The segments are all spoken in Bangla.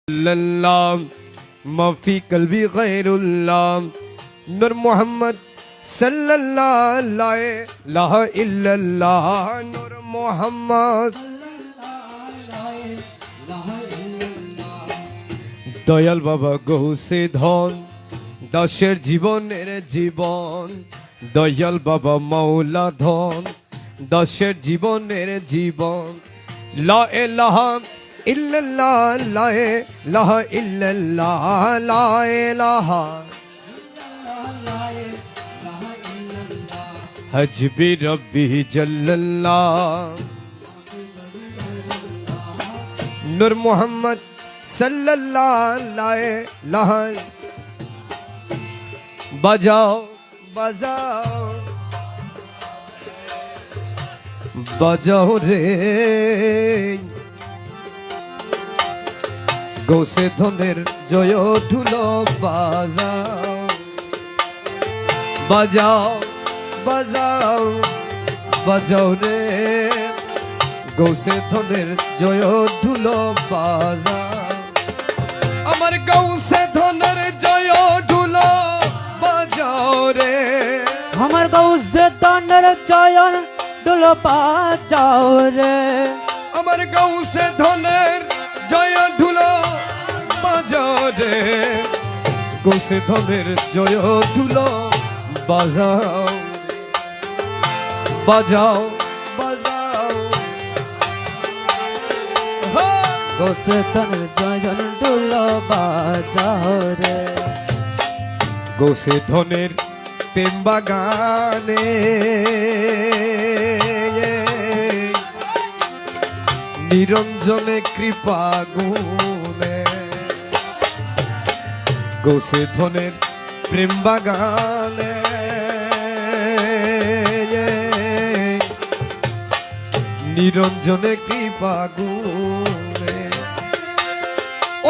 अल्लाह माफी कल्बी गैरुल्लाह नूर मोहम्मद सल्लल्लाहु ला इल्लल्लाह नूर मोहम्मद दयाल बाबा गौसे धन दासेर जीवनेर जीवन दयाल बाबा मौला धन दासेर जीवनेर जीवन ला इलाहा इल्लल्लाह ला इलाहा इल्लल्लाह ला इलाहा हजबी रब्बी जल्लल्लाह नूर मोहम्मद सल्लल्लाहु बजाओ बजाओ बजाओ रे गौसे धनेर जय ढुलो बाजाओ बजाओ बजाओ बजाओ रे गौसे धनेर जय ढुलो बाजाओ আমার গৌসে ধনের জয় ঢুলো বাজাও রে আমার গৌসে ধনের জয় ঢুলো বাজাও রে আমার গৌসে ধনের জয় ঢুলো বাজাও রে গৌসে ধনের জয় ঢুলো বাজাও বাজাও বাজাও গৌসে ধনের জয় ঢুলো বাজাও রে গৌসে ধনের প্রেম বাগানে নিরঞ্জনে কৃপা গুণে গৌসে ধনের প্রেম বাগানে নিরঞ্জনে কৃপা গুণে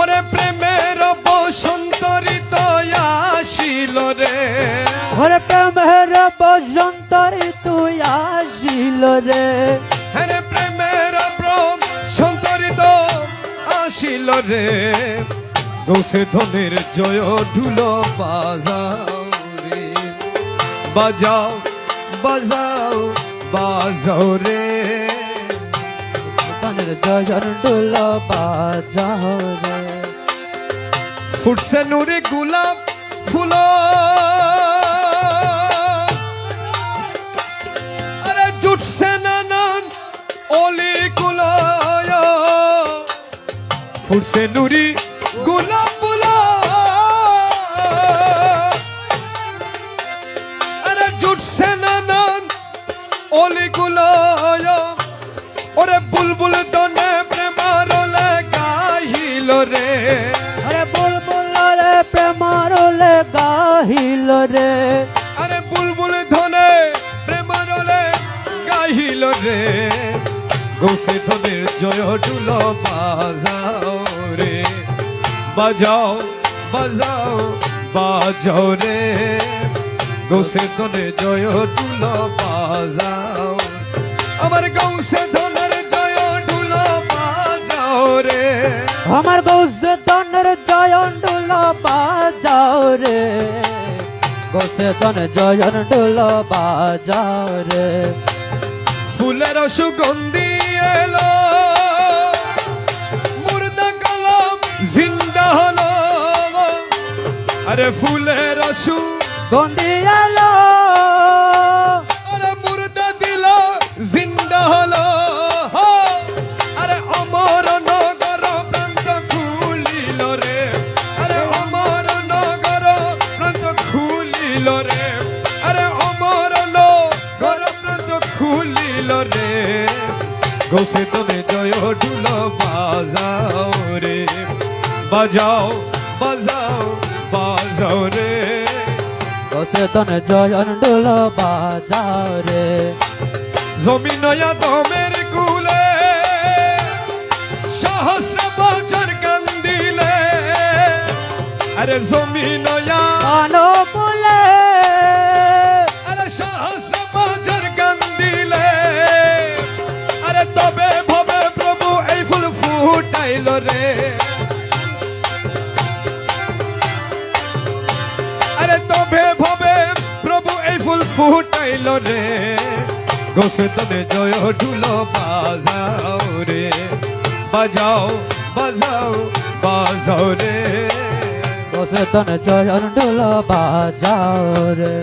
ওরে প্রেমের বসন্ত ঋতু আসিল রে ওরে প্রেমের বসন্ত ঋতু আসিল রে হরে প্রেমের বসন্ত ঋতু আসিল রে গৌসে ধনের জয় ঢুলো বাজাও রে বাজাও বাজাও বাজাও রে ধনের জয় ঢুলো বাজাও রে ফুটছে নুরে গোলাপ ফুল আরে জুটছে নানান অলি কুলায় ফুটছে নুরি গোলাপ ফুল আরে জুটছে নানান অলি কুলায় ওরে বুলবুল দনে প্রেমার গাইল রে আরে বুলবুল রে প্রেমার গাহিল রে আরে বুলবুল ধনে প্রেমার গাইল রে গৌসে ধনের জয় ঢুলো বাজাও রে বাজাও বাজাও বাজাও রে গৌসে ধনের জয় ঢুলো বাজাও আমার গৌসে ধনের জয় ঢুলো বাজাও রে আমার গৌসে ধনের জয় ঢুলো বাজাও রে গৌসে ধনের জয় ঢুলো বাজাও রে ফুলের সুগন্ধি এলো মুর্দা কালাম জিন্দা হলো আরে ফুলের গন্ধি এলো আরে মুর্দা দিল জিন্দা হলো আরে অমর নগর প্রান্ত খুলিল রে আরে অমর নগর প্রান্ত খুলিল রে আরে অমর নগর প্রান্ত খুলিল রে গৌসে ধনে জয় ঢুলো বাজাও রে বাজাও বাজাও বাজাও রে গৌসে ধনের জয় ঢুলো বাজাও রে জমিন দমের কুলে সহস্র বছর কান্দিলে আরে জমিন কানকুলে আরে সহস্র বছর কান্দিলে আরে তবে ভবে প্রভু এই ফুল ফুটাইল রে ফুটাইল রে গোসেতনে জয় ঢুলো বাজাও রে বাজাও বাজাও বাজাও রে গোসেতন চয়ন ঢোল বাজাও রে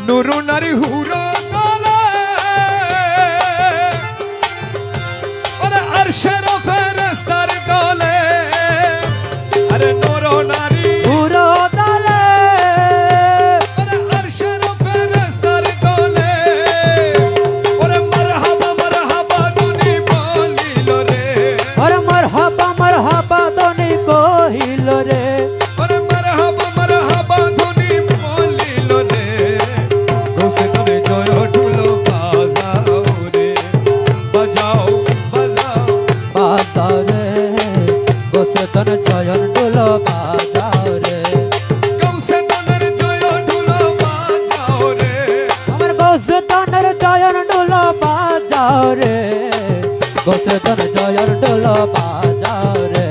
নুরু নারী হুরো গলে ওরে আরশের ফেরেশতার গলে আরে নুরু নারী পুরো দলে ওরে আরশের ফেরেশতার গলে ওরে মারহাবা দুনি বলিল রে ওরে মারহাবা দনি কহিল রে ওরে মারহাবা দুনি বলিল রে গোসেতনে জয় ঢুলো বাজাও রে বাজাও বাজাও বাজাও রে গোসেতন চয়ন ঢোল বাজাও রে গোসেতনের জয় ঢুলো বাজাও রে আমার গোসেতনের চয়ন ঢোল বাজাও রে গোসেতন চয়ন ঢোল বাজাও রে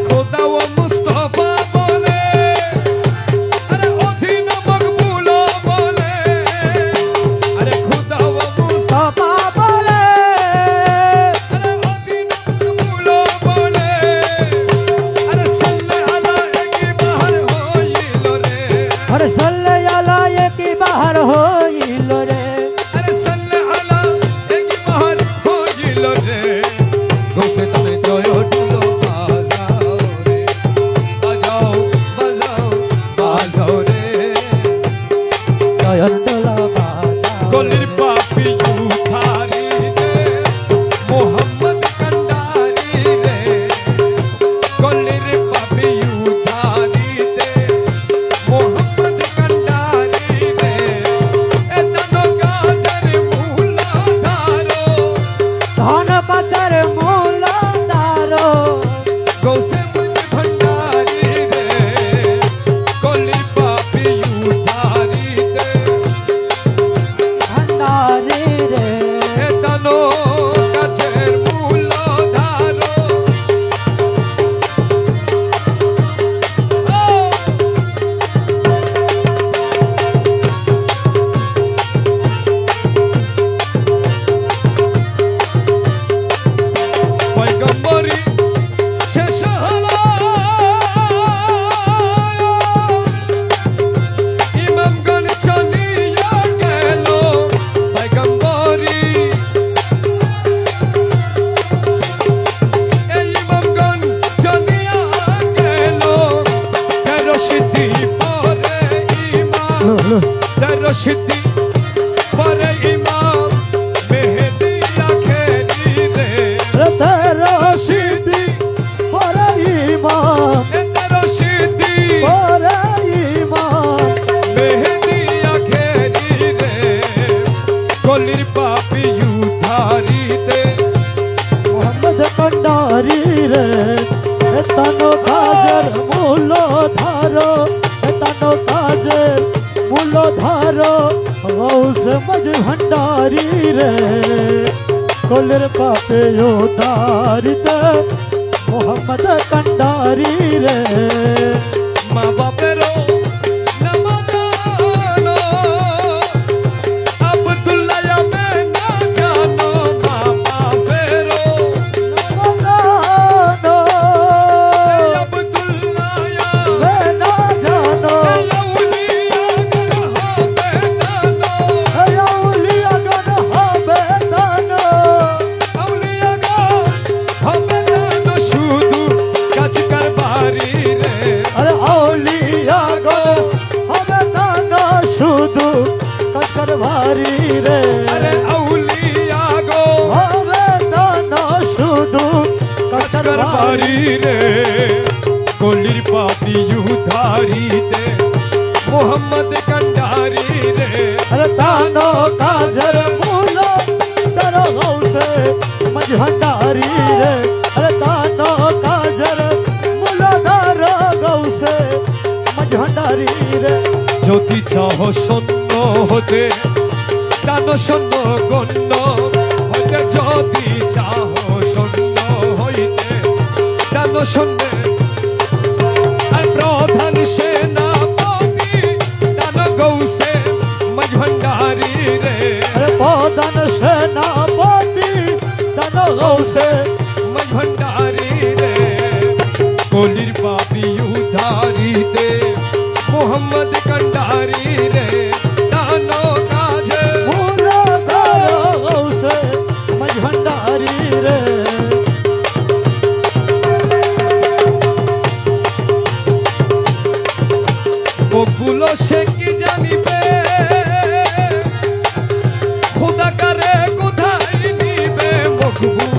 খোদা ও মুস্তাফা বলে আরে অধীন মকবুল বলে আরে খোদা ও মুস্তাফা সবা বলে আরে অধীন মকবুল বলে আরে সাল্লে আলা একি বাহার হইল রে আরে সাল্লে আলা একি বাহার হইল রে আরে সাল্লে আলা একি বাহার হইল রে গোসেতনে জয় ঢুলো বাজাও রে বাজাও বাজাও বাজাও রে চয়ন ঢোল বাজাও গলির পাপি উঠারি রে মোহাম্মদ কান্ডারি রে গলির পাপি উঠারি রে মোহাম্মদ কান্ডারি রে এতনো গাজর মুলা ধারো ধন পাথর মূল তারো গৌসে মুজ ভণ্ডারি রে গলির পাপি উঠারি রে ভণ্ডারি রে এতনো গাছের মূল ধারো পয়গম্বরী শেষ হলো ইমামগণ চলিয়া গেল পয়গম্বরী এই ইমামগণ চলিয়া গেল তেরো সিদ্ধি পরে ইমাম তেরো সিদ্ধি পরে ইমাম মেহেদি আখেরি রে তেরো সিদ্ধি পরে ইমাম তেরো সিদ্ধি পরে ইমাম মেহেদি আখেরি রে গলির পাপি উঠারি রে মোহাম্মদ কন্ডারি রে তানো কাজের মূল ধারো তানো কাজের মূল ধারো গৌস মজ ভণ্ডারি রে কলের পাপে উদারিতে মোহাম্মদ কন্ডারি রে মা বাপেরও নামাদানো আব্দুল্লাহ মে না জানো মা বাপেরও জানো আব্দুল্লাহ না জানো আউলিয়াগণ হবে দানো শুধু কাজ কারবারি রে আরে আউলিয়াগণ হবে দানো শুধু কচর ভারি রে আরে আউলিয়া গো হবে দানো শুধু কাজ কচর কারবারি রে কলির পাপি উধারিতে মোহাম্মদ কান্ডারি রে আরে দানো কাজের মূল তার গৌসে মজ ভণ্ডারি রে আরে দানো কাজের মূল ধার গৌসে মজ ভণ্ডারি রে যদি চাহ শূন্য হতে দান শূন্য গণ্য হতে যদি চাহ শূন্য হইতে দান শূন্য আর প্রধান সেনাপতি দান গৌসে মজ ভণ্ডারি গৌসে মাঝ ভান্ডারি রে কলির পাপি উদ্ধারিতে মোহাম্মদ কন্ডারি রে দানো কাজে মুরাদার গৌসে মাঝ ভান্ডারি রে মকবুল সে কি জানিবে খোদা করে কোথায় নিবে মকবুল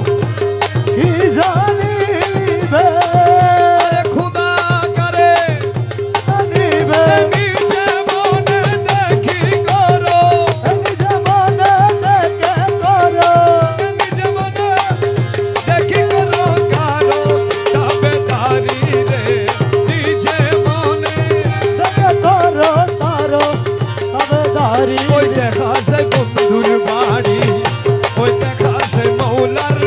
কি জানিবে আরে খোদা করে জানিবে নিজে মনে দেখি করো নিজে মনে দেখে করো নিজে মনে দেখি করো কারো তাবেদারি রে নিজে মনে দেখে করো তারো তাবেদারি ওই দেখা যায় বন্ধুর বাড়ি ওই দেখা যায় মৌলার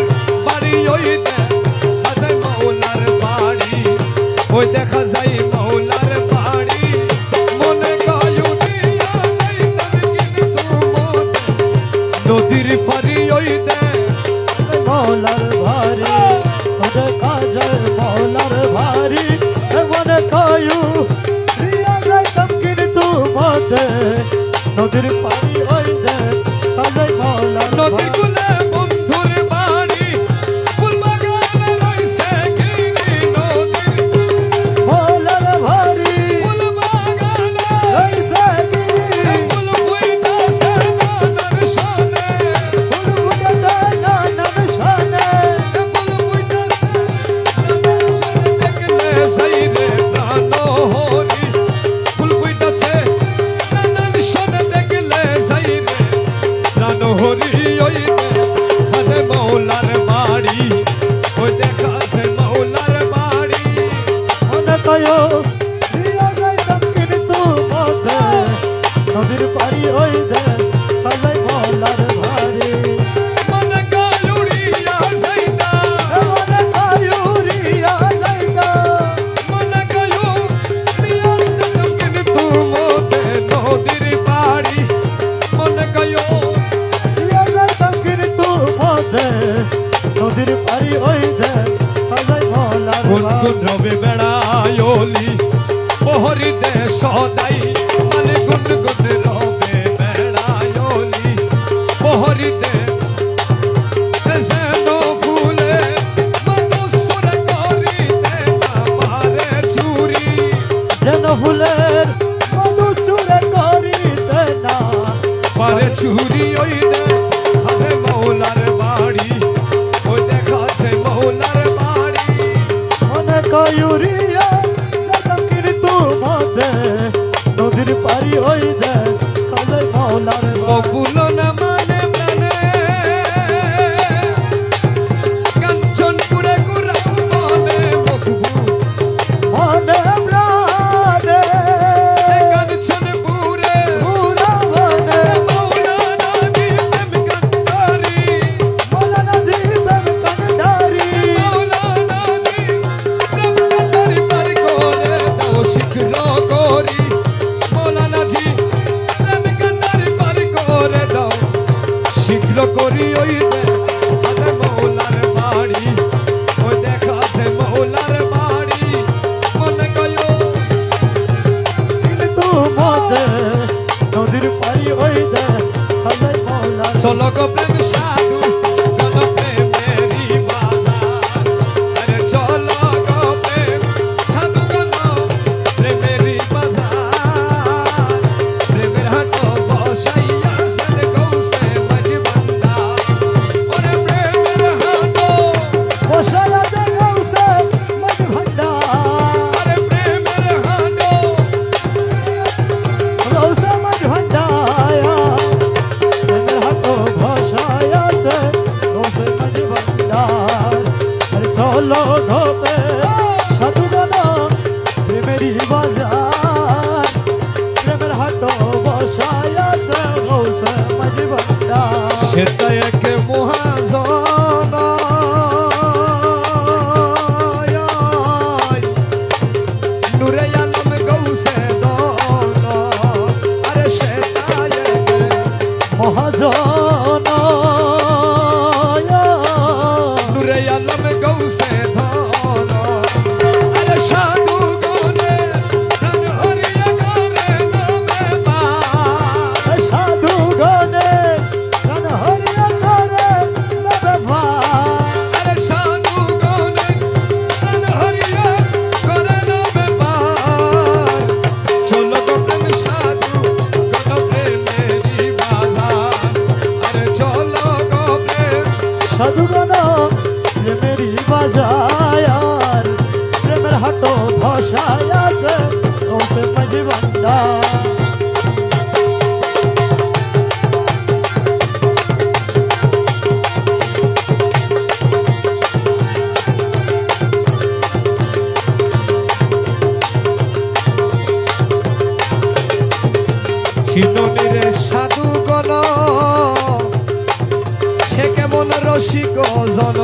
বাড়ি ওই দেখা যায় মৌলার বাড়ি ওই দেখা যায় মৌলার বাড়ি মনে গায়ু দিয়া যাইতাম কিন্তু মতে নদীর ফারি ওই মৌলার ভারি ওরে কাজল মৌলার ভারি মনে কায়ু রিয়া যাইতাম কিন্তু মতে নদীর পানি ওই দে কাজল মৌলার নদীর কুলে বন্ধুর বাড়ি ফুল বাগানে রইছে গিরি নদীর মৌলার ভারি ফুল বাগানে রইছে গিরি ফুল ফুইতাছে নানার শানে ফুল ফুটেছে নানান শানে ফুল ফুইতাছে নানার শানে দেখলে যাইরে প্রাণ হরি ফুল ফুইতাছে নানার শানে দেখলে যাইরে প্রাণ হরি ওই দেখাছে মৌলার বাড়ি ওই দেখাছে মৌলার বাড়ি মনে কায়ু রিয়া যাইতাম কিন্তু মতে নদীর পানি ওই দে কাজল মৌলার ভারি মনে গায়ুড়িয়া যাইতা মনে কায়ু রিয়া যাইতাম মনে গায়ুড়িয়া যাইতাম কিন্তু মতে নদীর বাড়ি মনে গায়ু রিয়া যাইতাম কিন্তু মতে নদীর পানি ওই দে কাজল মৌলার কোন ভারি কোন রবে বেড়ায়লি বহরি দে সদাই মানে গুন গুন রবে বেড়ায়লি বহরি দে যেন ফুলে মধুসূর করিতে না পারে চুরি যেন ফুলের মধু চুরে করিতে না পারে চুরি ওই দে হাতে মৌলার বাড়ি ওই দেখাছে মৌলার বাড়ি মনে কয়ুরিয়া যাইতাম কিন্তু মতে নদীর পারি ওই দে কাজল মৌলার ভারি মকুল না মানে প্রাণে কাঞ্চনপুরে গুরা মনে মকবুল মনে প্রাণে কাঞ্চনপুরে পুরা মনে মৌলানা দি প্রেম কান্ডারি মৌলানা জীবন কন্ডারি মৌলানা দি প্রেম কান্ডারি পারি করে দাও শীঘ্র করি মৌলানা জি প্রেম কান্ডারি পারি করে দাও শীঘ্র করি ওই দে আরে মৌলার বাড়ি ওই দেখাতে মৌলার বাড়ি মনে গয়ো কিন্তু মতে নদীর পারি ওই দে কাজল মৌলার চলো গো প্রেম সাধু চলো প্রেমেরি বাজার আরে চলো গো প্রেম সাধু চলো প্রেমেরি বাজার প্রেমের হাটো বসাইয়া সে গৌসে মাঝ ভান্ডার ওরে প্রেমের হাটো বসায়া দে গৌসে মাঝ ভান্ডার আরে প্রেমের হাটো গৌসে মাঝ ভান্ডার প্রেমের হাতো ভসায়া আছে গৌসে মাঝ ভান্ডার আরে চলো ঘোপে সাধু গানা প্রেমেরই বাজার প্রেমের হাতো বসায়া আছে গৌসে মাঝ ভান্ডার সেটা এক মহাজন নুরে আলম গৌসে দন আরে সেটা এক মহাজন ভাষায় আছে গৌসে মাঝি ভান্ডার চিননির সাধুগণ সে কেমন রসিক জন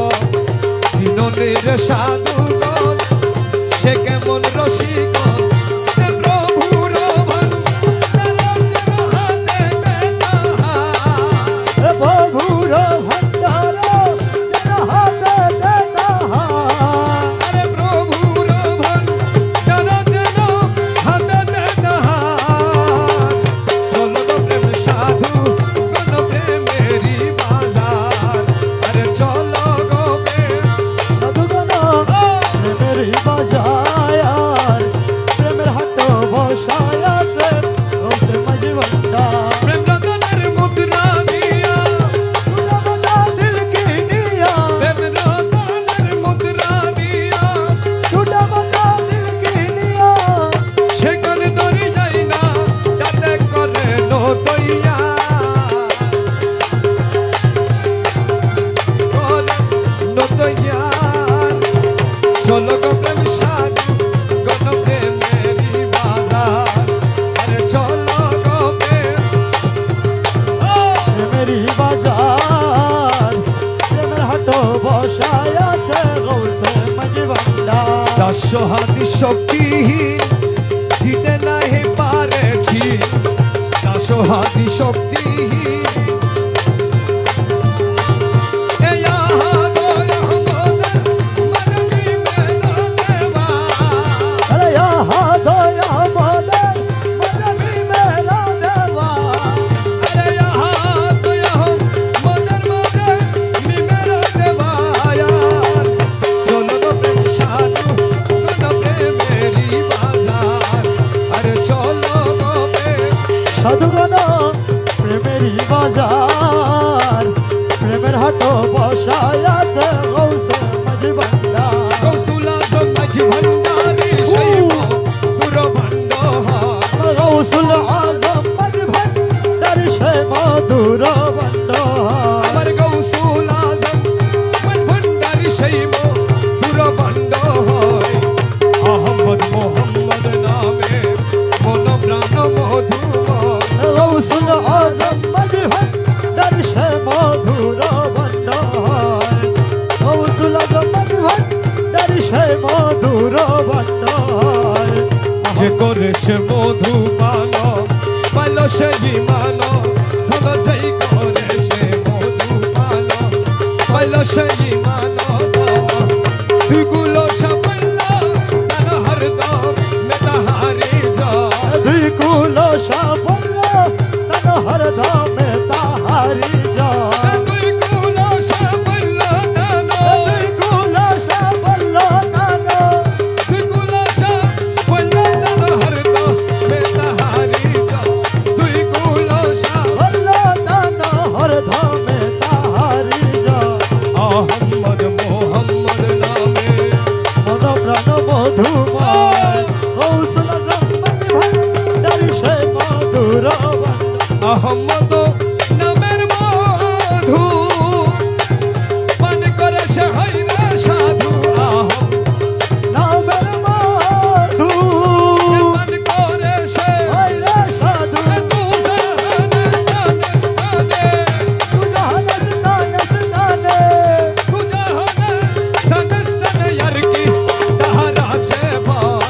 চিননির সাধুগণ সে কেমন রসিক সে প্রভুর প্রভুর ভান্ডার যেন হাতে তাহার আরে প্রভুর ভান্ডার যেন হাতে তাহার চলো গো প্রেম সাধু গণ প্রেমেরই বাজার আরে চলো গো প্রেম সাধুগণ প্রেমের বাজায় আর প্রেমের হাট বসায় আছে গৌসে মাঝি ভান্ডার প্রেম রতনের মুদ্রা দিয়া সুনামনা দিল কিনিয়া প্রেম রতনের মুদ্রা দিয়া সুনামনা দিল কিনিয়া সেখানে দরি যাই না যাতে করে নতইয়া করে নতইয়া চলো গো প্রেম সাধু গণ প্রেমেরই বাজার আরে চলো গো প্রেম প্রেমেরই বাজার প্রেমের হাট বসায় আছে গৌসে মাঝি ভান্ডার দাসহাতি শক্তিহীন দিতে নাহি পারেছি দাসহাতি শক্তিহীন এই আহাদয় আমাদের মানবী মেনা দেবা अरे यहाँ दया बोले मनवी मेरा देवा আরে আহাদয় আমাদের মানবী মেনা দেবা চলো গো প্রেম সাধু গণ প্রেমেরই বাজার আরে চলো গো প্রেম সাধুগণ প্রেমেরই বাজার প্রেমের হাট বসায় আছে গৌসে মাঝি ভান্ডার কৌশলা সমাজ ভণ্ডারী শৈব পুর ভণ্ড গৌসুল আজম মাঝি ভান্ডার সে মধুর ভান্ডার আমার কৌশলা সমাজ ভণ্ডারী শৈব পুর ভণ্ড আহমদ মোহাম্মদ নামে মন প্রাণ মধুময় গৌসুল আজম মাঝি ভান্ডার সে মধুর ভান্ডার গৌসুল আজম মাঝি ভান্ডার সে মধুর ভান্ডার যে করে সে মধু পান পাল সেই মান ধন যেই করে সে মধু পান পাল সেই মান দুগুলো সাফল্য তার হরদম মে তাহারি যায় দুই কুল সাফল্য তন হর ধামে তাহারি যায় দুগুলো সাফল্য তার দুই কুল সাফল্য তন দুগুলো সাফল্য তার হরদম মে তাহারি যায় দুগুলো সাফল্য সাফল্য তন হর ধামে তাহারি যায় আহম্মদ মোহাম্মদ নামে মন প্রাণ মধুময় কৌশল সম্পত্তি ভান্ডার সে মধুর ভান্ডার আহম্মদ নামের মধু পান করে সে হইরা সাধু নামের মধু পান করে সে হইরে সাধু তু জাহানে স্থানে স্থানে তু জাহানে স্থানে স্থানে তু জাহানে স্থানে স্থানে আর কি তাহার আছে ভাই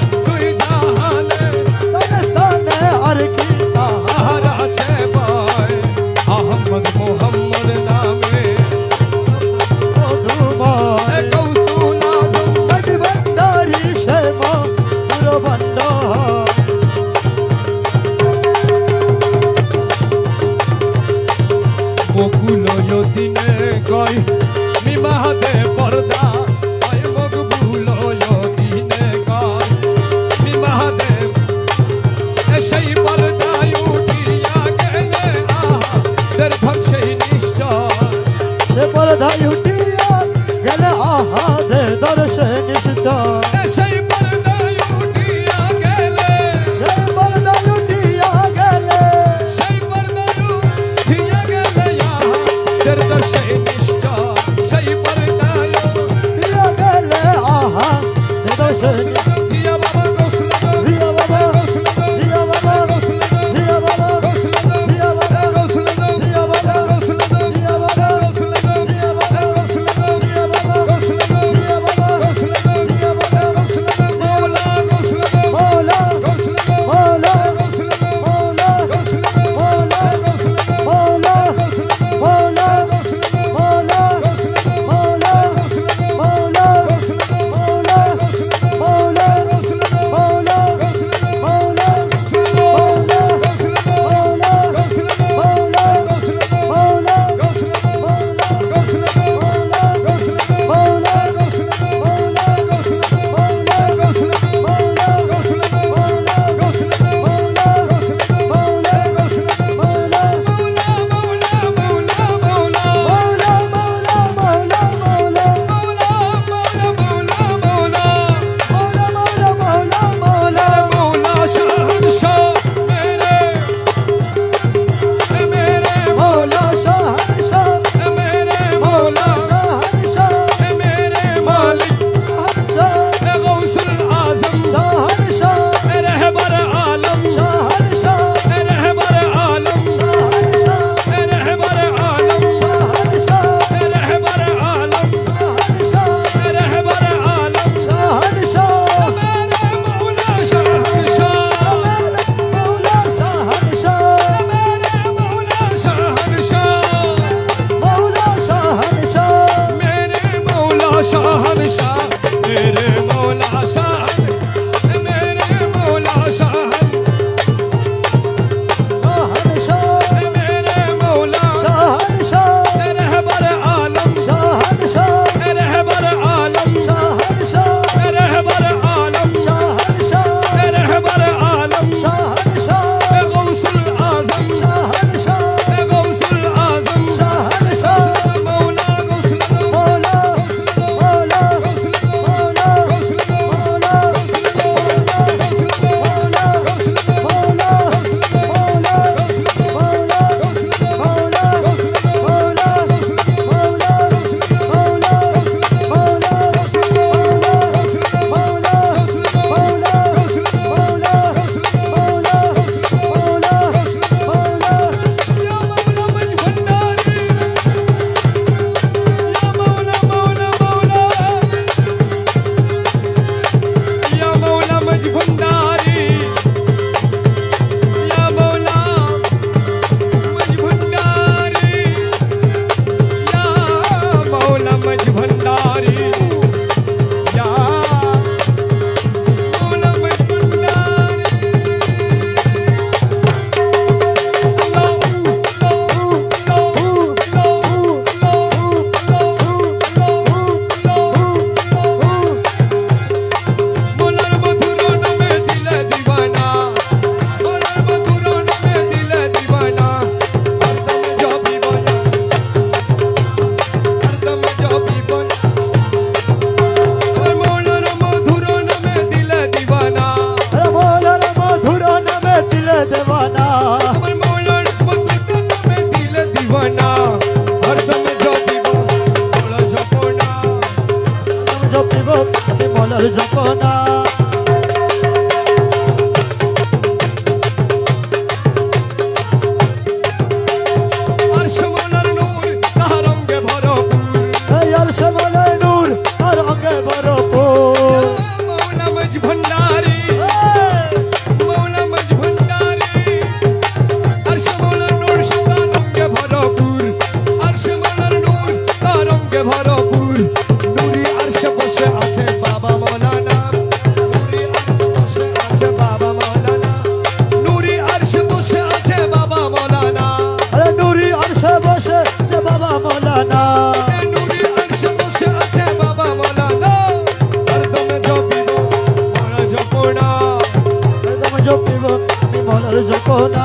জপিব আমি মৌলার জপনা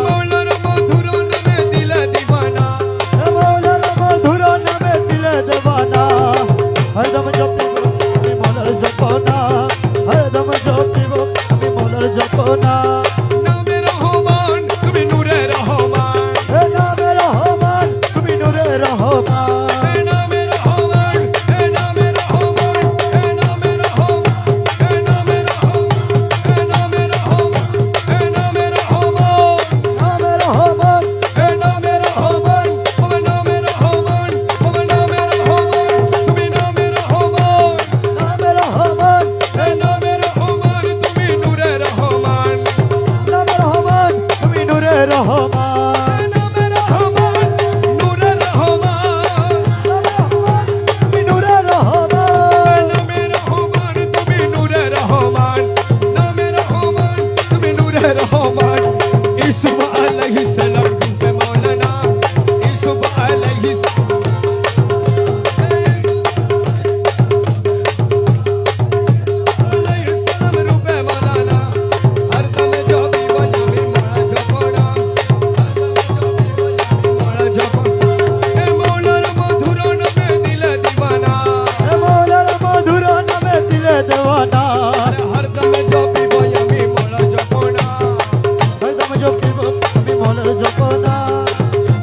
মৌলার মধুর নামে দিলে দিবানা মৌলার মধুর নামে দিলে দেবানা হরদম জপিব আমি মৌলার জপনা হরদম জপিব আমি মৌলার জপনা নামে রহমান তুমি নূরে রহমান হে নামে রহমান তুমি নূরে রহমান হে নামে রহমান হে নামে রহমান হে নামে রহমান হে নামে রহমান হে নামে রহমান হে নামে রহমান নামে রহমান হে নামে রহমান তুমি নামে রহমান তুমি নামে রহমান তুমি নামে রহমান নামে রহমান হে নামে রহমান তুমি নূরে রহমান নামে রহমান তুমি নূরে রহমান হে নামে রহমান নূরে রহমান নামে রহমান তুমি নূরে রহমান নামে রহমান তুমি নূরে রহমান নামে রহমান তুমি নূরে রহমান ইউসুফ আলাইহিস সালাম রূপে মাওলানা ইউসুফ আলাইহিস আলাইহিস সালাম রূপে মাওলানা হর দম জবি বনামি মারা জপনা মারা জপনা হে মৌলার মধুর নামে দিলে দিবানা হে মৌলার মধুর নামে দিলে দেওয়ানা হরদম জপিব আমি মারা জপনা হরদম জপিব আমি মৌলার জপনা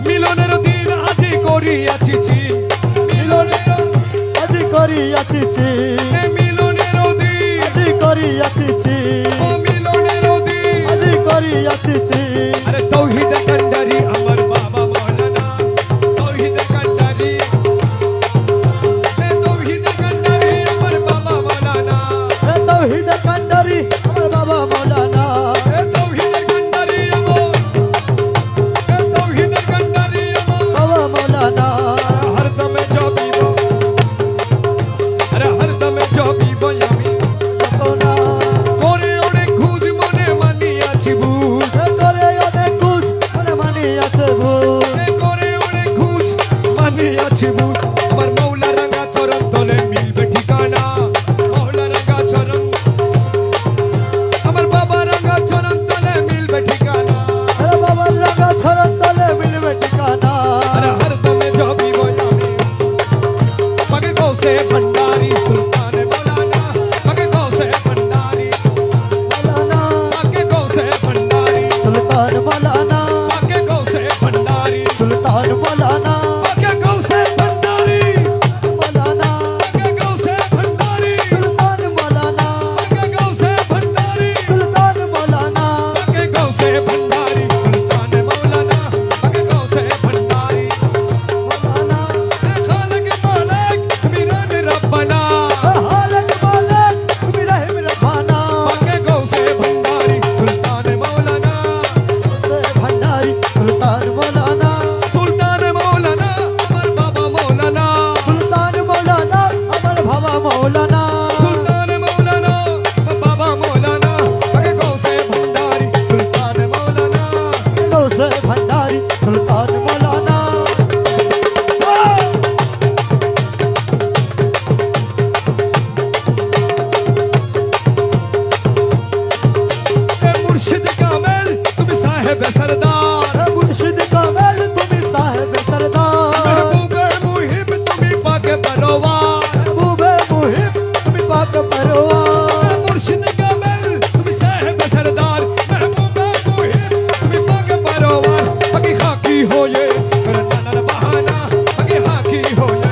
মিলনের দিন আজি করিয়াছি চিন মিলনের আজি করিয়াছি মিলনের দিন আজি করিয়াছি ও মিলনের দিন আজি করিয়াছি আরে তৌহিদ কান্ডারি আমার বাবা মাওলানা তৌহিদ কান্ডারি এ তৌহিদ কান্ডারি আমার বাবা মাওলানা হে তৌহিদ কান্ডারি আমার বাবা মৌলানা এ তৌহিদ কান্ডারি আমার এ তৌহিদ কান্ডারি আমার বাবা মৌলানা হরদম জপিব আরে হরদম জপিব আমি জপনা করে অনেক খুঁজ মনে মানিয়াছি ভুল হে করে অনেক কুশ মনে মানি আছে ভুল করে অনেক খুঁজ মানিয়াছি ভুল আমার মৌলা রাঙা চরণ তলে মিলবে ঠিকানা মৌলা রাঙা চরণ আমার বাবা রাঙা চরণ তলে মিলবে ঠিকানা হে বাবার লাগা ছড়ন তলে মিলবে ঠিকানা আরে হরদমে জপিব আমি পাকে কৌশে ভণ্ডারি সুলতান মৌলানা পাকে কৌশে ভণ্ডারি মৌলানা পাকে কৌশে ভণ্ডারি সুলতান মৌলানা পাকে কৌশে ভণ্ডারি সুলতান মৌলানা পাকে কৌশে ভণ্ডারি মৌলানা পাকে কৌশে ভণ্ডারি সুলতান মৌলানা পাকে কৌশে ভণ্ডারি সুলতান মৌলানা পাকে কৌশে ভণ্ডারি সুলতান মৌলানা পাকে কৌশে ভণ্ডারি মৌলানা খালক মালিক মিরান রব্বানা হালক মালিক তুমি রহিম রব্বানা পাকে কৌশে ভণ্ডারি সুলতান মৌলানা সে ভণ্ডারি সুলতান মৌলানা সুলতান মৌলানা আমার বাবা মৌলানা সুলতান মৌলানা আমার বাবা মৌলানা সুলতান মৌলানা আমার বাবা মৌলানা পাকে কৌশে ভণ্ডারি সুলতান মৌলানা সে ভণ্ডারি সুলতান মৌলানা মুর্শিদ কামেল তুমি সাহেব সরদার মুর্শিদ কামেল তুমি সাহেব সরদার महबूबे मुहिब তুমি পাকে পরওয়ার महबूबे मुहिब তুমি পাক পরওয়ার মুর্শিদ কামেল তুমি সাহেব সরদার महबूबे मुहिब তুমি পাকে পরওয়ার পাকে খাকি হোয়ে করনার বাহানা পাকে খাকি হোয়ে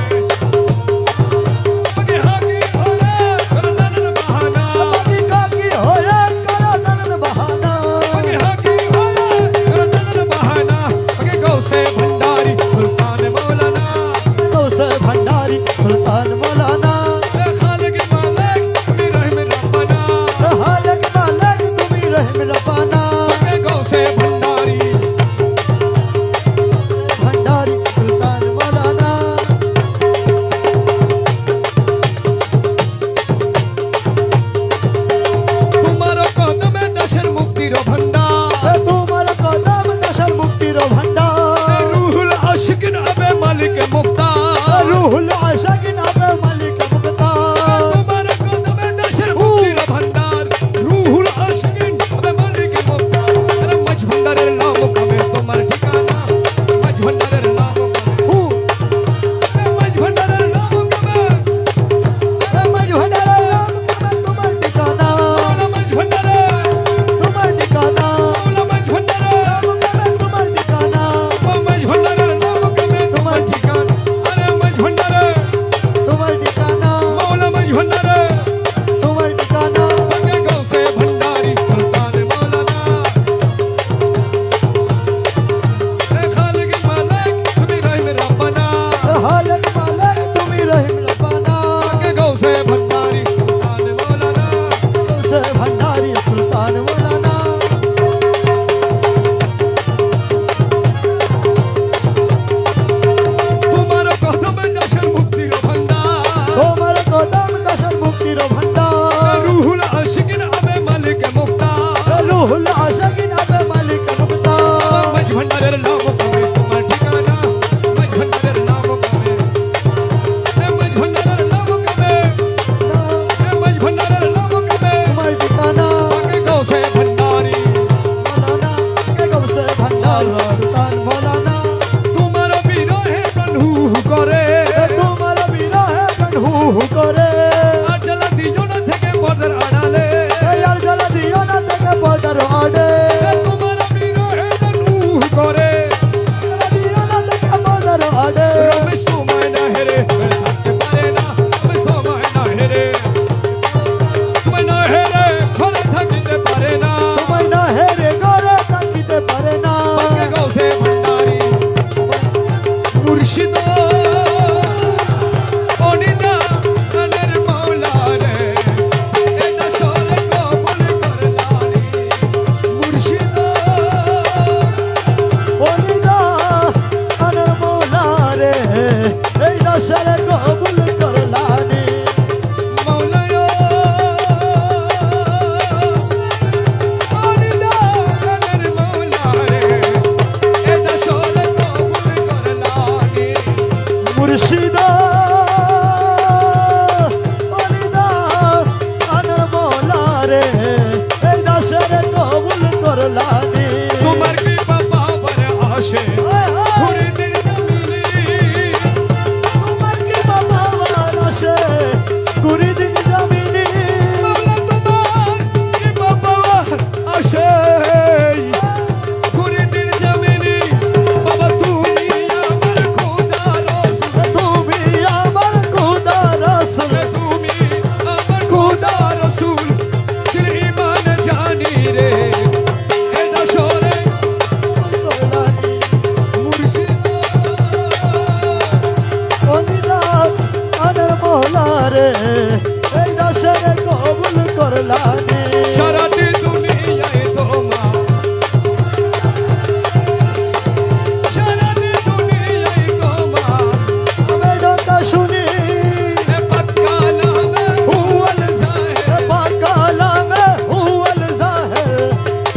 পাকে খাকি হোয়ে করনার বাহানা পাকি কাকি হয়ে করনন বাহানা পাকে খাকি হোয়ে করনার বাহানা পাকে গৌসে ভণ্ডারি সুলতান মৌলানা সে ভণ্ডারি সুলতান মৌলানা খালিক মালিক তুমি রহিম রব্বানা হালক মালিক তুমি রহিম রব্বানা পাকে গৌসে ভণ্ডারি ভণ্ডারি সুলতান মৌলানা তোমার কদমে দেশের মুক্তির ভান্ডার তোমার কদম দশর মুক্তির ভণ্ডার রুহুল আশিকিন আবে মালিক মুফতার রুহুল আশাকিন আবে মালিক মুক্তার তোমার কদমে দেশের মুক্তির ভান্ডার রুহুল আশিকিন আবে गौसे भंडारी सुल्तान मौलाना তোমার কদমে দাসের মুক্তির ভান্ডার তোমার কদম দাসের মুক্তির ভান্ডার রুহুল আশিকিন আবে মালিক মুফতার রুহুল আশিকিন আবে মালিক মুক্তার মাঝ ভান্ডারের নাম কবে তোমার ঠিকানা মাঝ ভান্ডারের নাম কবে মাঝ ভান্ডারের নাম কবে মাঝ ভান্ডারের নাম কবে তোমার ঠিকানা আগে গৌসে ভান্ডারি মৌলানা কে গৌসে ভন্ডার সুলতান মৌলানা তোমার বিরহে প্রাণ হু হু করে তোমার বিরহে প্রাণ হু হু করে আর জ্বালা দিও না থেকে বদর আড়ালে আর জ্বালা দিও না থেকে বদর আড়ে তোমার বিরহে প্রাণ হু হু করে জ্বালা দিও না থেকে বদর আড়ে রমেশ তোমায় না হেরে থাকতে পারে না রমেশ তোমায় না হেরে তোমায় না হেরে ঘরে থাকিতে পারে না তোমায় না হেরে ঘরে থাকিতে পারে না আগে গৌসে ভান্ডারি মুর্শিদ অনিদা কানের মাওলা রে এটা সরে কবুল করলানি মুর্শিদ ওলিদা আনার মৌলা রে এই দশের কবুল করলানি মাওলায় অনিদা কানের মাওলা রে এটা সরে কবুল করলানি মুর্শিদা ওলিদা আনার মৌলা রে এই দশের কবুল করলানি তোমার কি বাবা বরে আসে ঘুরে দিন জমিলি তোমার কি বাবা আসে কুড়ি দিন জমিনি মাওলা তোমার কি বাবা আসে ঘুরে দিন জমিলি বাবা তুমি আমার খোদা রসুল তুমি আমার খোদা রাসূল তুমি আমার খোদা রসুল দিল ইমান জানি রে এটা সরে করলানি মুর্শিদ ওলিদা আনার মৌলা রে এই দশের কবুল করলানি সারাটি দুনিয়ায় তোমার সারাটি দুনিয়ায় তোমার আমি ডাকা শুনি পাক্কা নামে হুয়াল জাহের পাকালামে হুয়াল জাহের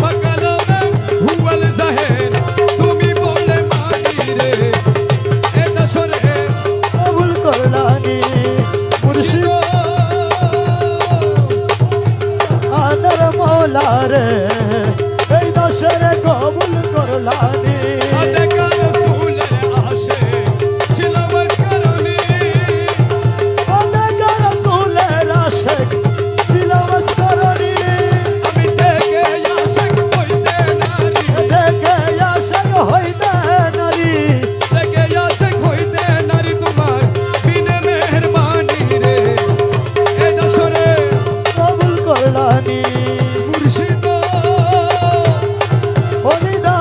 পাক্কা নামে হুয়াল জাহের তুমি বলে মানি রে এটা সরে কবুল করলানি মুর্শিদ আনার মৌলা রে এই দশের কবুল করলানি আদেকা রসুলের আসে ছিল বশকরণী আদেকা রাসূলের আশিক সিলাওয়াত করনি আমি দেখে আশিক হইতে নারী দেখে আশিক হইতে নারী দেখে আশিক হইতে নারী তোমার বিনে মেহেরবানি রে এটা সরে কবুল করলানি মুর্শিদ ওলিদা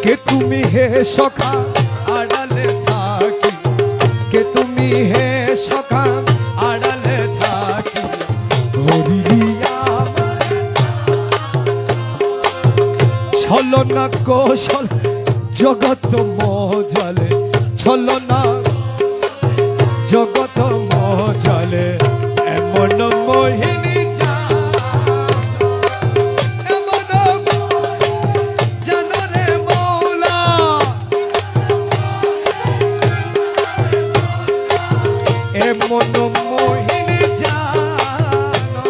কে তুমি হে সখা আড়ালে থাকি, কে তুমি হে সখা আড়ালে থাকি, ধরিলি আমারে ছলনা কৌশল জগৎ মজালে, ছলনা জগৎ মজালে, এমন মোহিনী এমন মোহিনী জানো,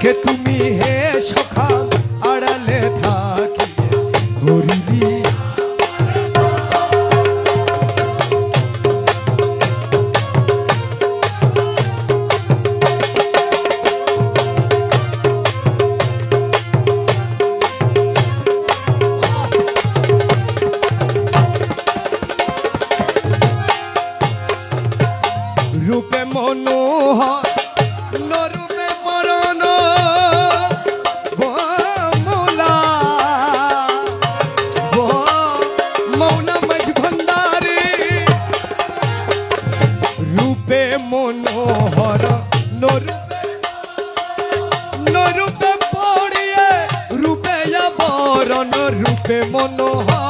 কে তুমি হে সখা আড়ালে থাকি, ধরিলি রূপে মনোহর নরূপে মরণ মৌলা মৌলা মাঝ ভণ্ডারী, রূপে মনোহর নরূপে নরূপে পড়িয়ে রূপে আবরণ, রূপে মনোহর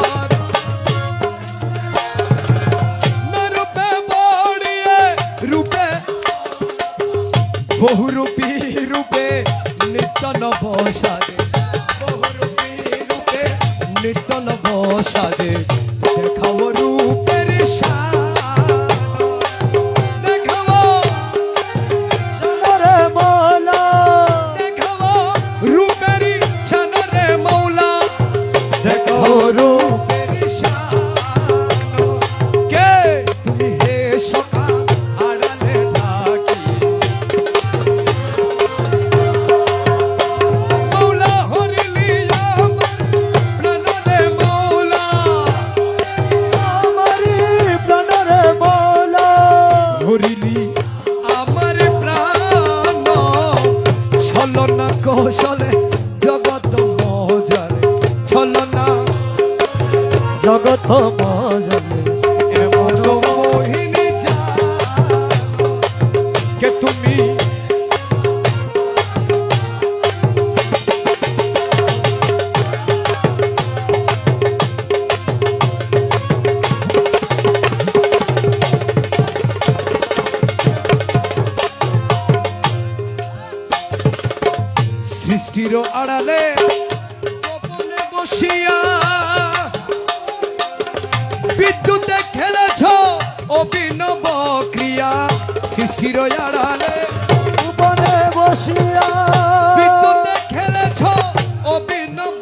বহুরূপী রূপে নিত্য নব সাজে, বহুরূপী রূপে নিত্য নব সাজে, দেখাও রূপের দেখাও রে মৌলা, দেখাও রূপের শানরে মৌলা, দেখাও রূপের শান, কে তুমি হে সখা আড়ালে থাকি, ধরিলি আমার প্রাণ ছলনা কৌশলে জগৎ মজালে, ছলনা জগৎ মজালে, এমন মোহিনী জানো, কে তুমি সৃষ্টির আড়ালে গোপনে বসিয়া বিদ্যুতে খেলেছ অভিনব ক্রিয়া, সৃষ্টির আড়ালে গোপনে বসিয়া বিদ্যুতে খেলেছ অভিনব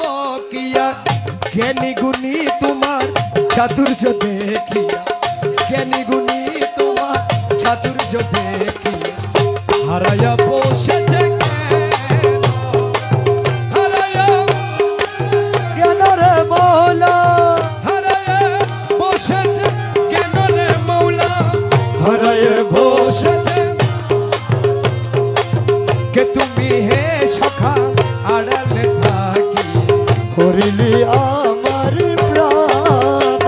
ক্রিয়া, জ্ঞানী গুণী তোমার চাতুর্য দেখিয়া, জ্ঞানী গুণী তোমার চাতুর্য দেখিয়া, হারায়া বসেছে কে তুমি হে সখা আড়ালে থাকি, করিলি আমার প্রাণ,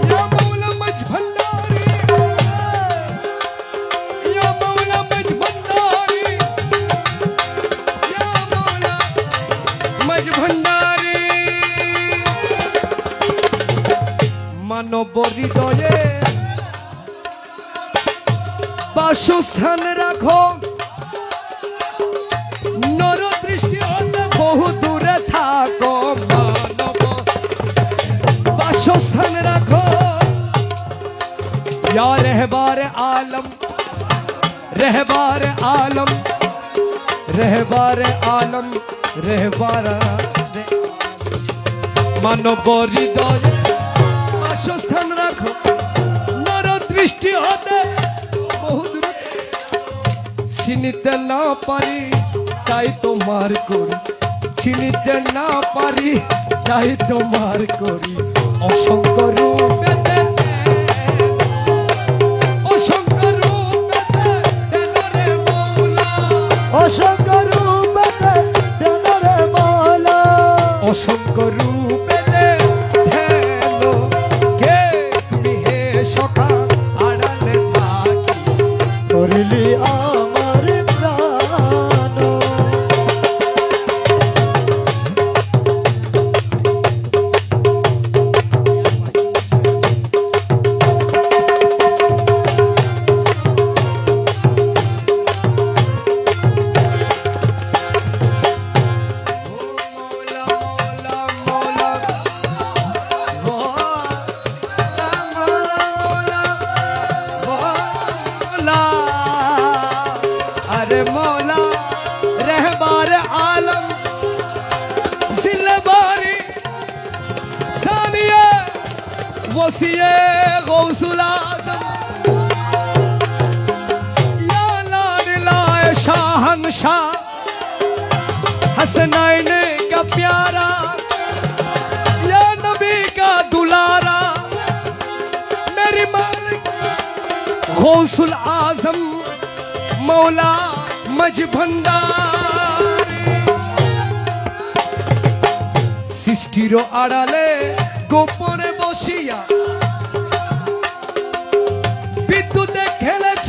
ইয়া মৌলা মাঝ ভণ্ডারী, ইয়া মৌলা মাঝ ভণ্ডারী, ইয়া মৌলা মাঝ ভণ্ডারী, মানব হৃদয়ে বাসস্থান রাখো, নর দৃষ্টি হতে বহু দূরে থাকো, মানব বাসস্থান রাখো, या रहबार आलम, रहबार आलम, रहबार आलम, रहबार মানব হৃদয় বাসস্থান রাখো, নর দৃষ্টি হতে বহু দূরে, চিনিতে না পারি তাই তোমার করি, চিনিতে না পারি তাই তোমার করি অসংখ্য রূপেতে অসংখ্য রূপেতে তেনরে মৌলা অসংখ্য রূপেতে তেনরে মৌলা অসংখ্য রূপেতে হেন কে তুমি হে সখা আড়ালে থাকি করিলি আমার প্রাণ মৌলা মৌলা মৌলা মৌলা মৌলা अरे मौला रहबार आलम जिल्लेबारी सानिया वसीए गौसुल आजम या लाडिलाए शाहनशाह हसनैन का प्यारा या नबी का दुलारा मेरी मालिक गौसुल आजम मौला मज भंडारी सृष्टिर आड़ाले गोपने बसिया विद्युते खेलेছ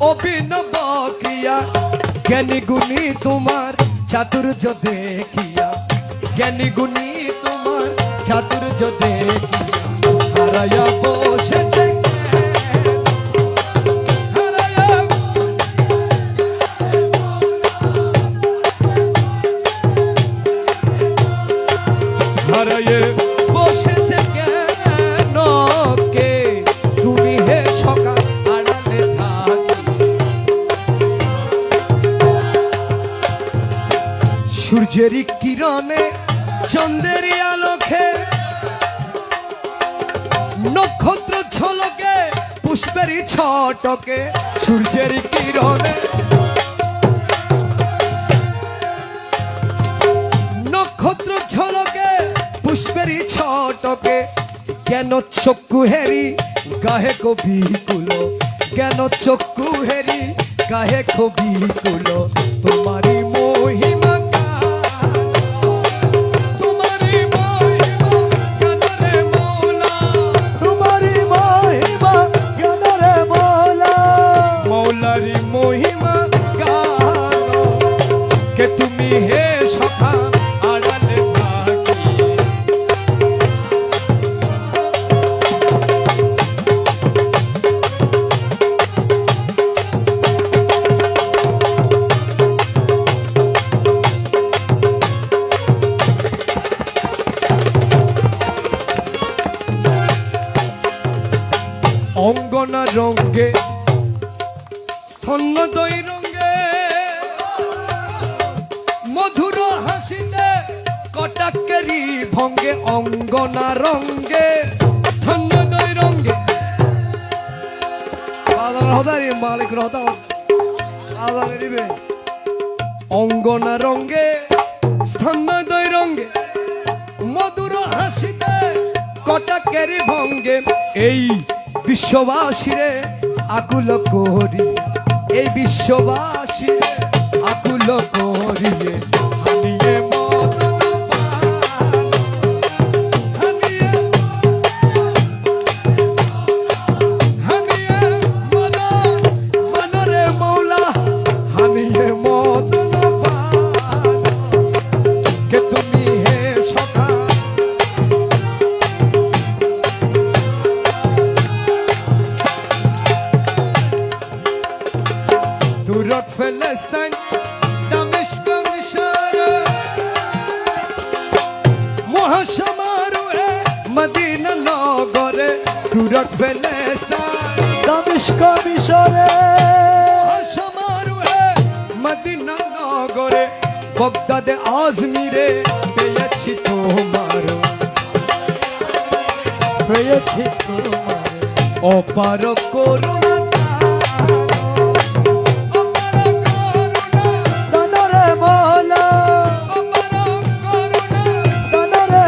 अभिनव क्रिया ज्ञानी गुणी तुम्हार चातुर्य देखिया ज्ञानी गुणी तुम्हार चातुर्य देखिया हाराया बसेছে হারায়ে বসেছে কেন কে তুমি হে সখা আড়ালে থাকি সূর্যের কিরণে চন্দ্রের আলোকে নক্ষত্র ঝলকে পুষ্পের ছটকে সূর্যের কিরণে নক্ষত্র ঝলকে পুষ্পের ছটকে কেন চক্ষু হেরি গাহে কবি কুলো কেন চক্ষু হেরি গাহে কবি কুলো তোমারি মহিমা তোমারি মহিমা কেনরে মৌলা তোমারি মহিমা জ্ঞানরে মৌলা মৌলারি মহিমা গানো কে তুমি হে সখা আড়ালে থাকি অঙ্গনা রঙ্গে স্তন্যদয় রঙ্গে মধুর হাসিতে কটাকেরি ভঙ্গে অঙ্গনা রঙ্গে স্তন্যদয় রঙ্গে বাজার হদারি মালিক রহতা বাজার দিবে অঙ্গনা রঙ্গে স্তন্যদয় রঙ্গে মধুর হাসিতে কটাকেরি ভঙ্গে এই বিশ্ববাসীরে আকুল করি এই বিশ্ববাসীরে আকুল করিয়ে হানিয়ে মদন পান, হানিয়ে মদন মনরে মৌলা হানিয়ে মদন পান, কে তুমি হে সখা Durak Felestin Dameşk Mişare Muhaşamaru e Medine Nagore Durak Felestin দামেস্ক মিশরে Muhaşamaru e Medine Nagore Bagdad Azmire পেয়েছি তোমার পেয়েছি তোমার অপার করুণা দানরে মৌলা অপার করুণা দানরে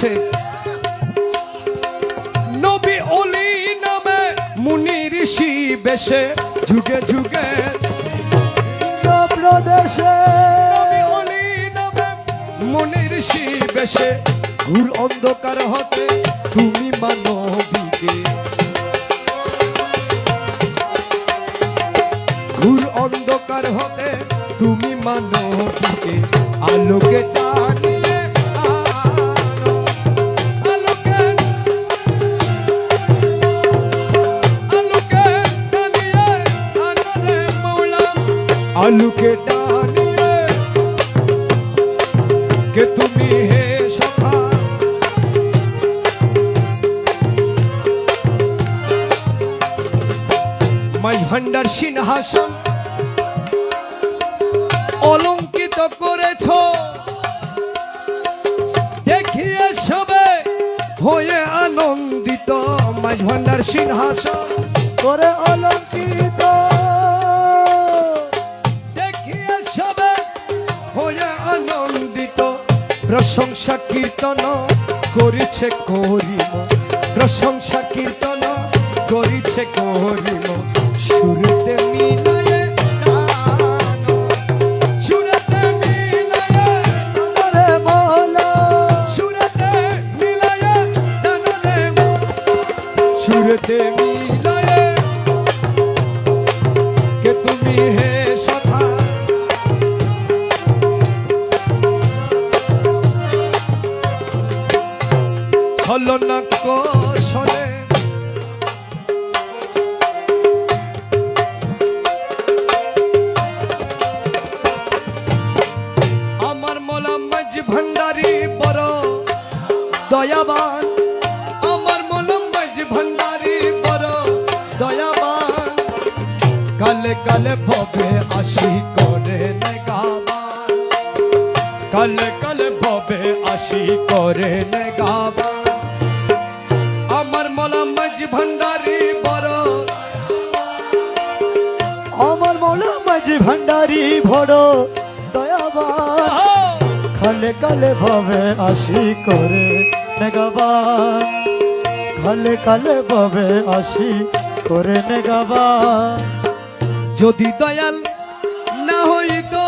আছে নবী অলি নামে মুনি ঋষি বেশে যুগে যুগে প্রদেশে নবী অলি নামে মুনি ঋষি বেশে ঘুর অন্ধকার হতে তুমি মানবীকে ঘুর অন্ধকার হতে তুমি মানবীকে আলোকে টানিয়ে আনো আলোকে আলোকে টানিয়ে আনো রে মৌলা আলোকে টানিয়ে কে তুমি হে সখা মাঝ ভান্ডার সিংহাসন অলঙ্কিত করেছ দেখিয়ে সবে হয়ে আনন্দিত মাঝ ভান্ডার সিংহাসন করে অলঙ্কিত দেখিয়ে সবে হয়ে আনন্দিত প্রশংসা কীর্তন করিছে করিম প্রশংসা কীর্তন করিছে করিম সুরতে মিলায়ে গানো সুরতে মিলায়ে রে মৌলা সুরতে মিলায়ে গানো রে সুরতে মিলায়ে কে তুমি হে সখা ছলনা কৌশলে আমার মোলা মাঝ ভান্ডারি বড় দয়াবান আমার মোলা মাঝ ভান্ডারি বড় দয়াবান কালে কালে ভবে আসি করে নেগাবান কালে কালে ভবে আসি করে নেগাবান আমার মোলা মাঝ ভান্ডারি বড় আমার মৌলা মাঝি ভান্ডারি ভড় দয়াবান খালে কালে ভাবে আসি করে নেগাবান খালে কালে ভাবে আসি করে নেগাবান যদি দয়াল না হইতো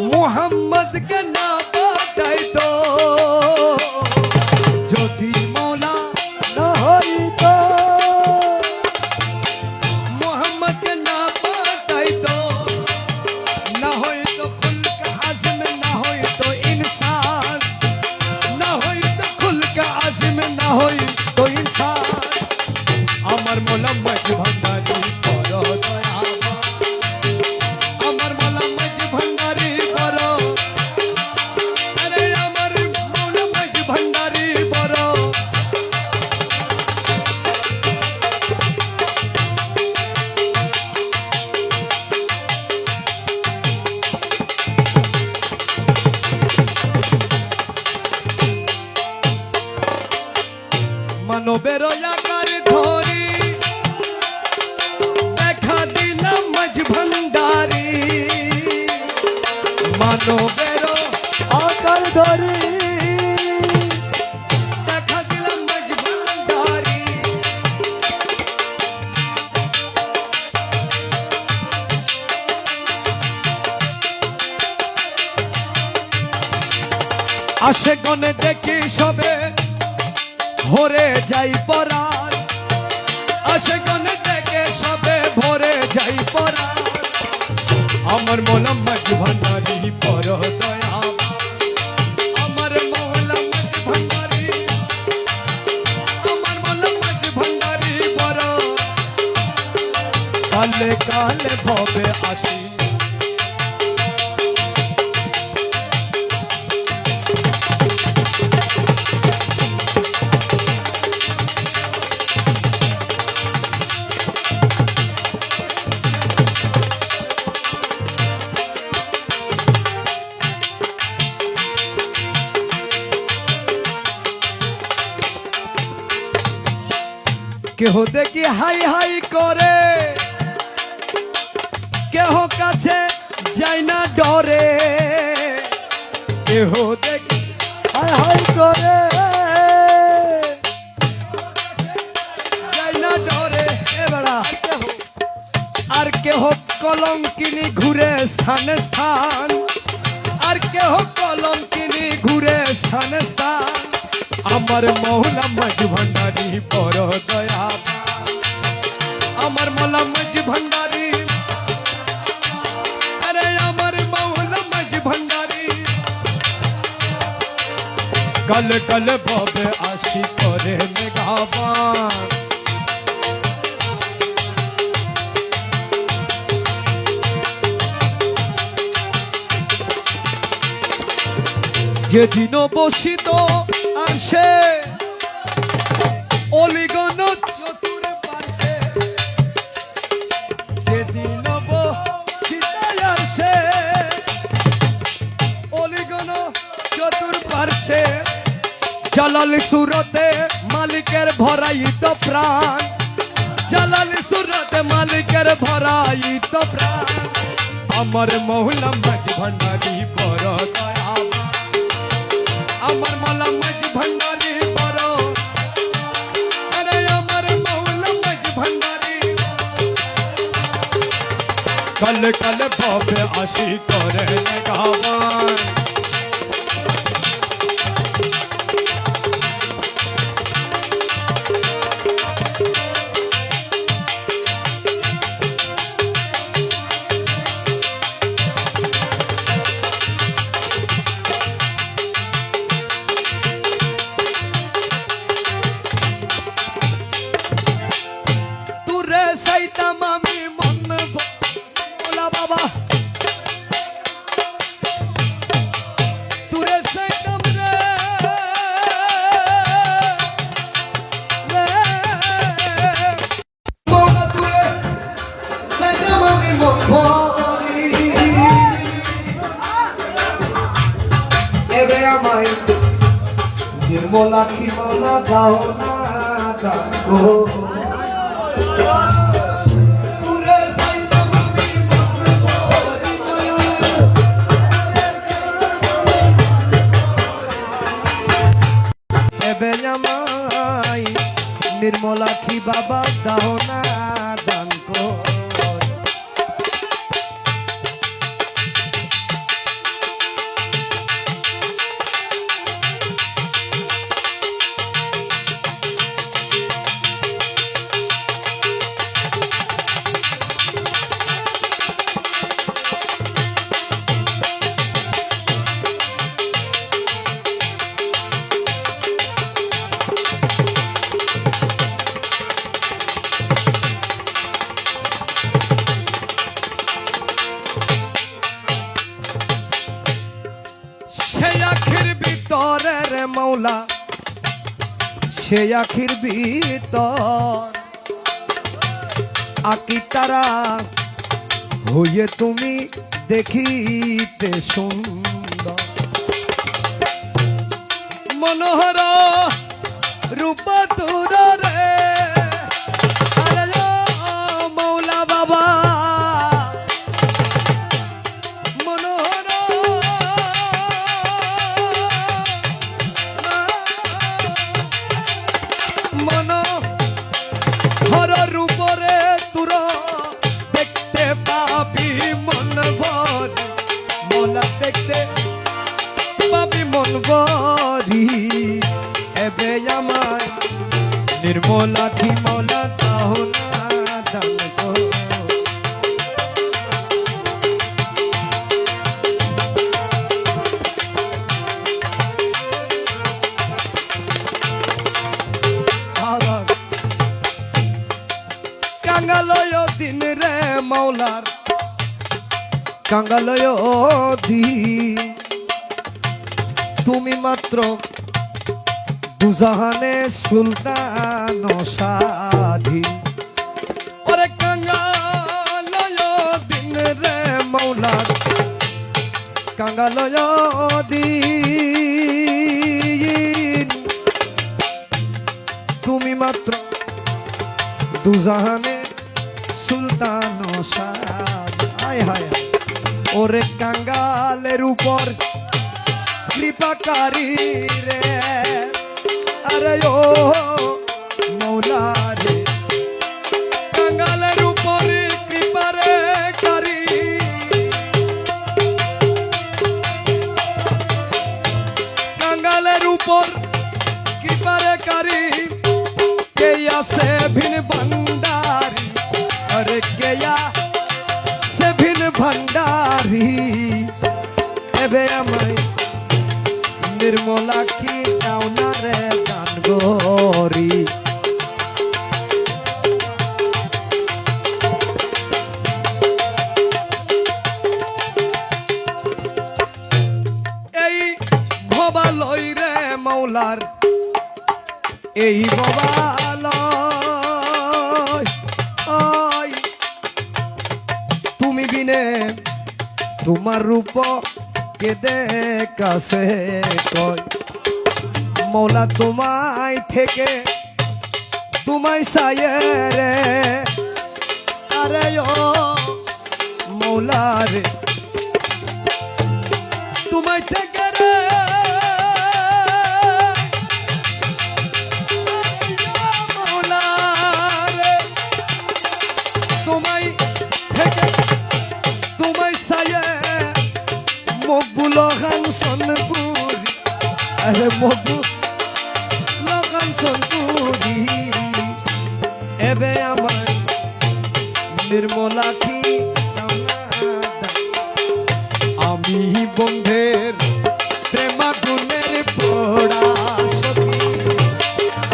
মোহাম্মদকে না পাঠাইতো যদি মৌলা না হইতো মোহাম্মদকে না পাঠাইতো না হইতো খুলক আজম না হইতো ইনসান না হইতো খুলক আজম না হইতো ইনসান আমার মোলা মাঝ ভান্ডারি বড় দয়াবান আমার মোলা মাঝ ভান্ডারি বড় আরে আমার মোলা মাঝ ভান্ডারি বড় মানবের আকার ধরি দেখা দিলাম মাঝ ভান্ডারি মানবের আকার ধরি দেখা দিলাম মাঝ ভান্ডারি আসে গনে দেখি সবে ভরে যাই পরার আসে গনে দেখে সবে ভরে যাই পরার আমার মোলা মাঝ ভান্ডারি বড় দয়া আমার মোলা মাঝ ভান্ডারি আমার মোলা মাঝ ভান্ডারি বড় কালে কালে ভবে আসি কেহ দেখি হাই হাই করে কেহ কাছে যাই না ডরে কেহ দেখি হাই হায় হায় করে যাই না ডরে এবারা আর কেহ কলঙ্কিনী ঘুরে স্থানে স্থান আর কেহ কলঙ্কিনী ঘুরে স্থানে স্থান আমার মৌলা মাঝ ভান্ডারি বড় দয়া আমার মৌলা মাঝ ভান্ডারি আরে আমার মৌলা মাঝ ভান্ডারি কল কল ভবে আসি করে মেঘাবান যেদিন বসিত আসে অলিগণ চতুর পাশে যেদিন বসিত আসে অলিগণ চতুর পাশে জালালি সুরতে মালিকের ভরাইত প্রাণ জালালি সুরতে মালিকের ভরাইত প্রাণ আমার মৌলা মাঝ ভান্ডারি বড় দয়া আমার মৌলা মাঝ ভান্ডারি বড় আরে আমার মৌলা মাঝ ভান্ডারি কল কল ভবে আসি করে গাওয়ান তুরে সাইতাম আমি মন ভোলা বাবা তুরে সাইতাম রে মৌলা তুরে সাইতাম আমি মন ভরি এবে আমায় নির্মলা কি মৌলা দাও না গো তুরে সাইতাম আমি এবে আমায় নির্মলাক্ষী বাবা দাও না দান কর সেই আখির ভিতরে রে মৌলা সেই আখির ভিতর আকি তারা হইয়ে তুমি দেখিতে সুন্দর মনোহর রূপ তুর রে আরে ও মৌলা বাবা মনোহর মনোহর রূপরে তুর দেখতে পাবি মন ভর মৌলা দেখতে পাবি মন ভরি এবে আমার নির্মলা কি মৌলা দাও না দান গো কাঙ্গালয় দিন রে মৌলার কাঙ্গালয় দিন তুমি মাত্র দুজাহানে সুলতান স্বাধীন ওরে কাঙ্গালয় দিন রে মৌলার কাঙ্গালয় দিন তুমি মাত্র দুজাহানে সুলতান সাদ আয় হায় ওরে কাঙ্গালের উপর কৃপা কৃপাকারী রে আরে ও মৌলা রে কাঙ্গালের উপরে কৃপারে কারি কাঙ্গালের উপর কৃপারে কারি কে আছে ভিন ভান্ডারি আরে কে আছে ভিন ভান্ডারি এবে আমায় নির্মলা কি দাও না রে দান গরি এই ভবালয় রে মৌলার এই ভবালয় ওই তুমি বিনে তোমার রূপ কে দেখাছে কয় মৌলা তোমায় থেকে তোমায় সায়ে রে আরে ও মৌলা রে তোমায় থেকে রে মৌলা রে তোমায় থেকে তোমায় সায়ে মকবুল খান সনপুরি আরে মকবুল খান সনপুরি এবে আমার নির্মলা কি আমি বন্ধের প্রেমাগুনের পোড়া সখী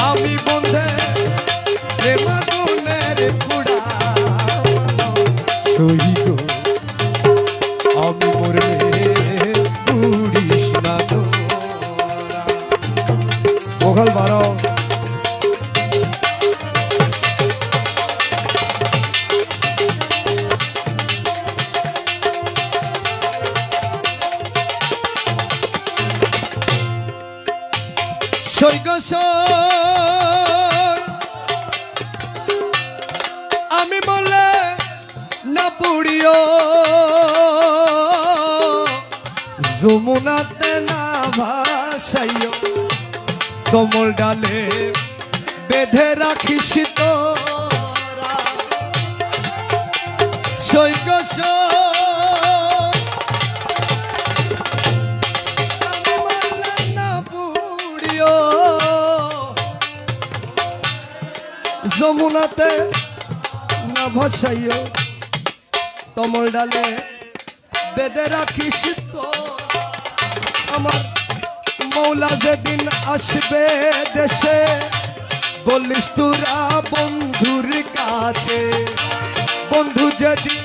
আমি বন্ধের প্রেমাগুনের পোড়া সই গো আমি মরলে পুরিস না তোরা মোঘল বারো সৈগ আমি বলে না পুড়িও যমুনাতে না ভাসাইও কমল ডালে বেঁধে রাখিস তোরা সৈগ যমুনাতে না ভাসাইও কমল ডালে বেঁধে রাখিস তো আমার মৌলা যেদিন আসবে দেশে বলিস তোরা বন্ধুর কাছে বন্ধু যেদিন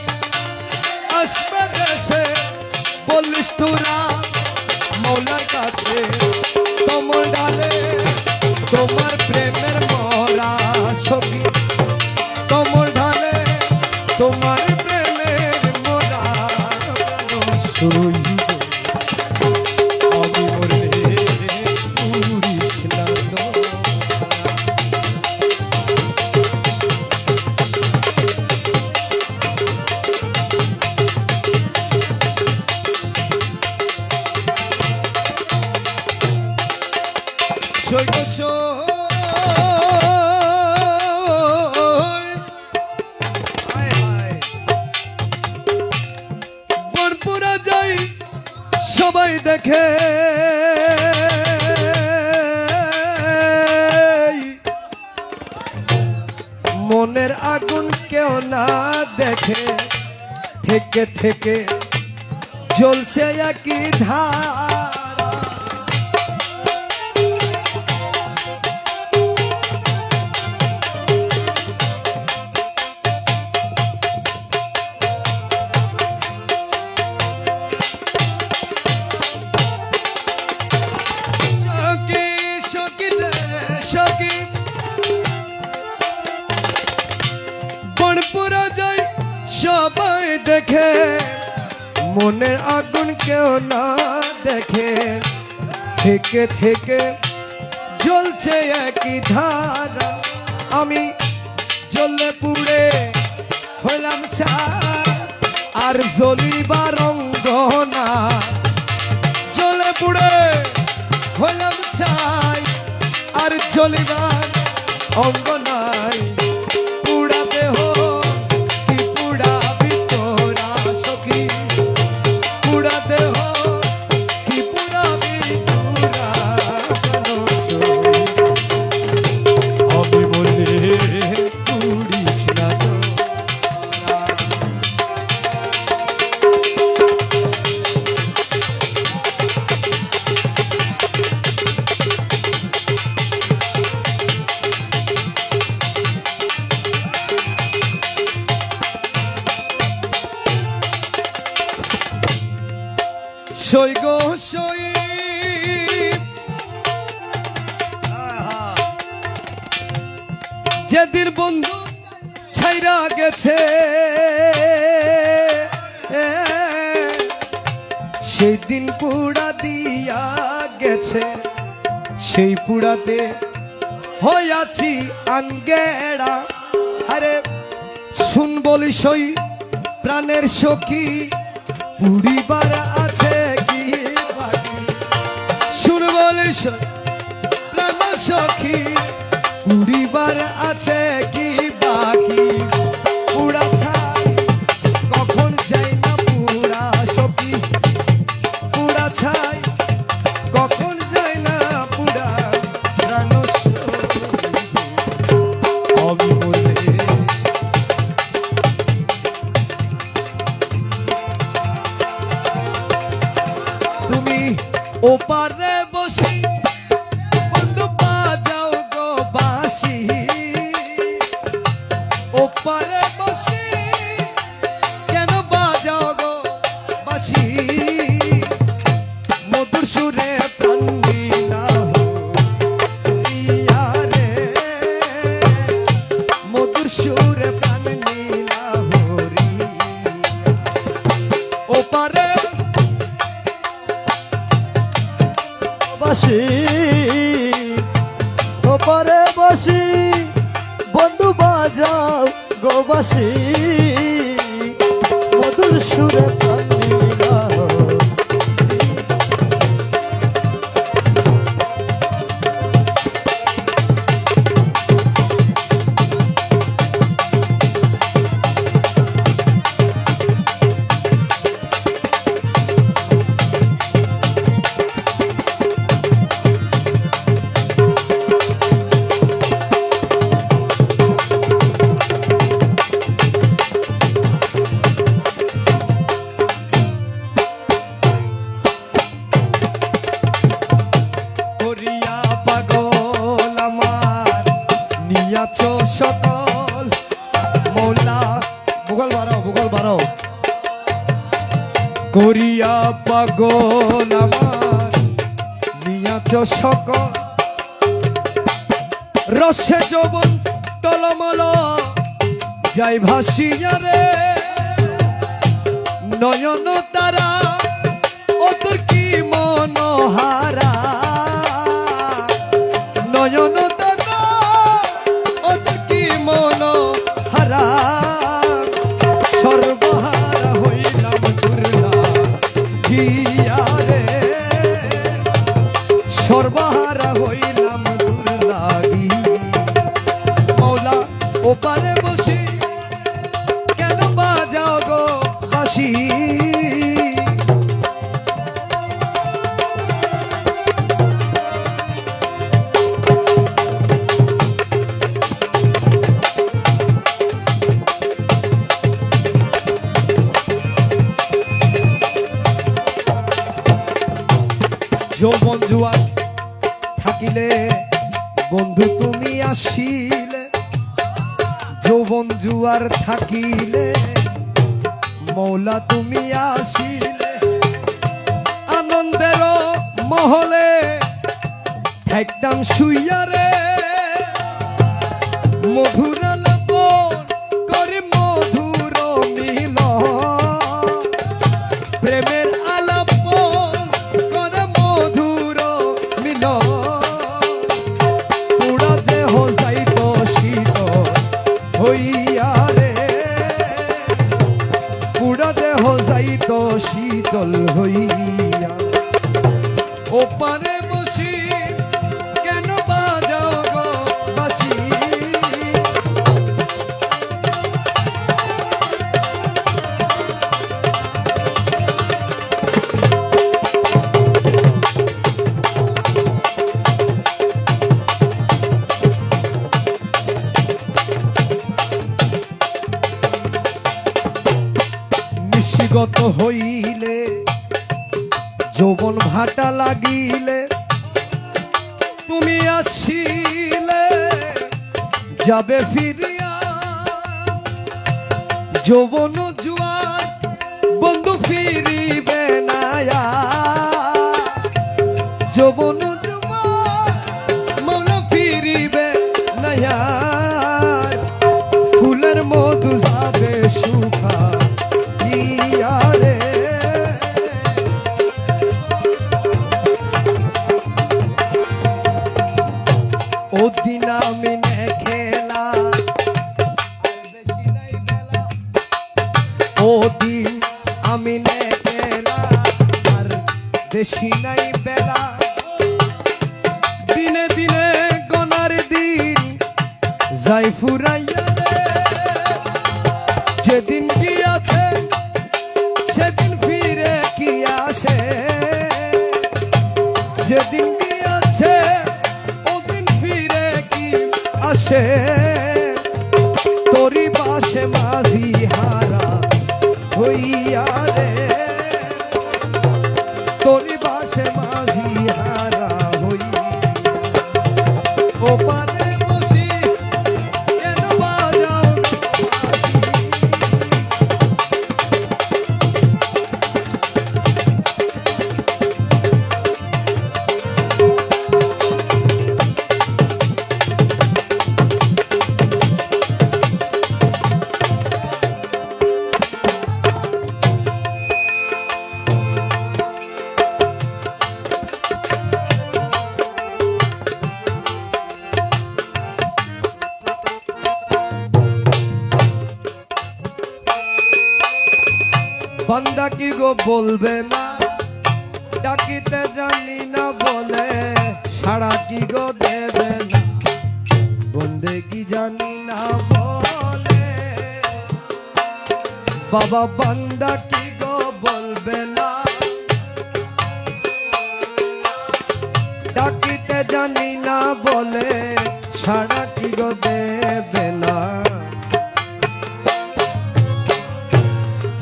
আসবে দেশে বলিস তোরা মৌলার কাছে কমল ডালে তোমার প্রেমের মরা সখী কমল ঢালে তোমার প্রেমের মরা সই আমি মরলে পুরিস না বনপুরা যাই সবাই দেখে মনের আগুন কেউ না দেখে থেকে থেকে জ্বলছে একই ধারা বনপুরা যাই সবাই দেখে মনের আগুন কেউ না দেখে থেকে থেকে জ্বলছে একই ধারা আমি জ্বলে পুড়ে হইলাম ছাই আর জ্বলিবার অঙ্গ না জ্বলে পুড়ে হলাম ছাই আর চলিবার অঙ্গ নাই পুড়া দেহ কি পুড়া ভিতরা সখী পুড়া দেহ কি পুড়া ভিতরা আমি বলে পুড়িস না তো সই গো সই যেদিন বন্ধু ছাইরা গেছে সেই দিন পুড়া দিয়া গেছে সেই পুড়াতে হইয়াছি আঙ্গেড়া আরে শুন বলি সই প্রাণের সখী পুড়িবার আছে কি বাকি শুন বলি সই প্রাণের সখী পুড়িবার আছে কি বাকি পুড়া ছাই কখন যাই না পুড়া সখী পুড়া ছাই কখন যাই না পুড়া প্রাণ সখী আমি বলে তুমি ওপারে বসি বন্ধু বাজাও গো বাঁশি ওপারে বসি কেন বাজাও গো বাঁশি মধুর সুরে প্রাণ নীলা হইয়া রে মধুর সুরে প্রাণ নীলা হরি ওপারে বাসি ওপারে বসি বন্ধু বাজাও গো বাসি মধুর সুরে প্রাণ নীলা করিয়া পাগল আমার নিয়াছ সকল মৌলা ভূগোল বাড়াও করিয়া পাগল আমার নিয়াছ সকল রসে যৌবন টলমল যাই ভাসিয়া রে নয়ন তারা ওদের কি মনোহারা নয়ন তারা ওদের কি মনোহারা সর্বহারা হইলাম দুর্লা গিয়া রে সর্বহারা হইলাম দুর্লা মৌলা ওপারে বসি কেন বাজাও গো বাঁশি যৌবন জুয়ার থাকিলে বন্ধু তুমি আসিলে যৌবন জুয়ার থাকিলে মৌলা তুমি আসিলে আনন্দের মহলে থাকতাম শুইয়া রে মধুর লাপন করে মধুর মিল প্রেমের আলাপন করে মধুর মিল পুরা যে হোসাইত শীত হইয়া রে পুরা দেহ যাইত শীতল হইয়া ওপারে বসি কেন বাজাও গো বাঁশি নিশিগত হইলে যৌবন ভাটা লাগিলে তুমি আসিলে যাবে ফিরিয়া যৌবন জুয়ার বন্ধু ফিরিবে না যৌবন জুয়ার মৌলা ফিরিবে না ফুলের মধু যাবে সুখা রে ও দিন আমি নে খেলা ও দিন আমি নে খেলা আর বেশি নাই বেলা দিনে দিনে গনার দিন যাই ফুরাইয়া যেদিন গিয়াছে সেদিন ফিরে কি আসে যেদিন গিয়াছে ওদিন ফিরে কি আসে তোরি বাসে মাঝি হারা হইয়া রে তোরি বাসে মাঝি হারা হইয়া ও পারে বসি কেন বাজাও বাঁশি বান্দা কি গো বলবে না ডাকিতে জানি না বলে সাড়া কি গো দেবে না বন্দে কি জানি না বলে বাবা বান্দা কি গো বলবে না ডাকিতে জানি না বলে সাড়া কি গো দেবে না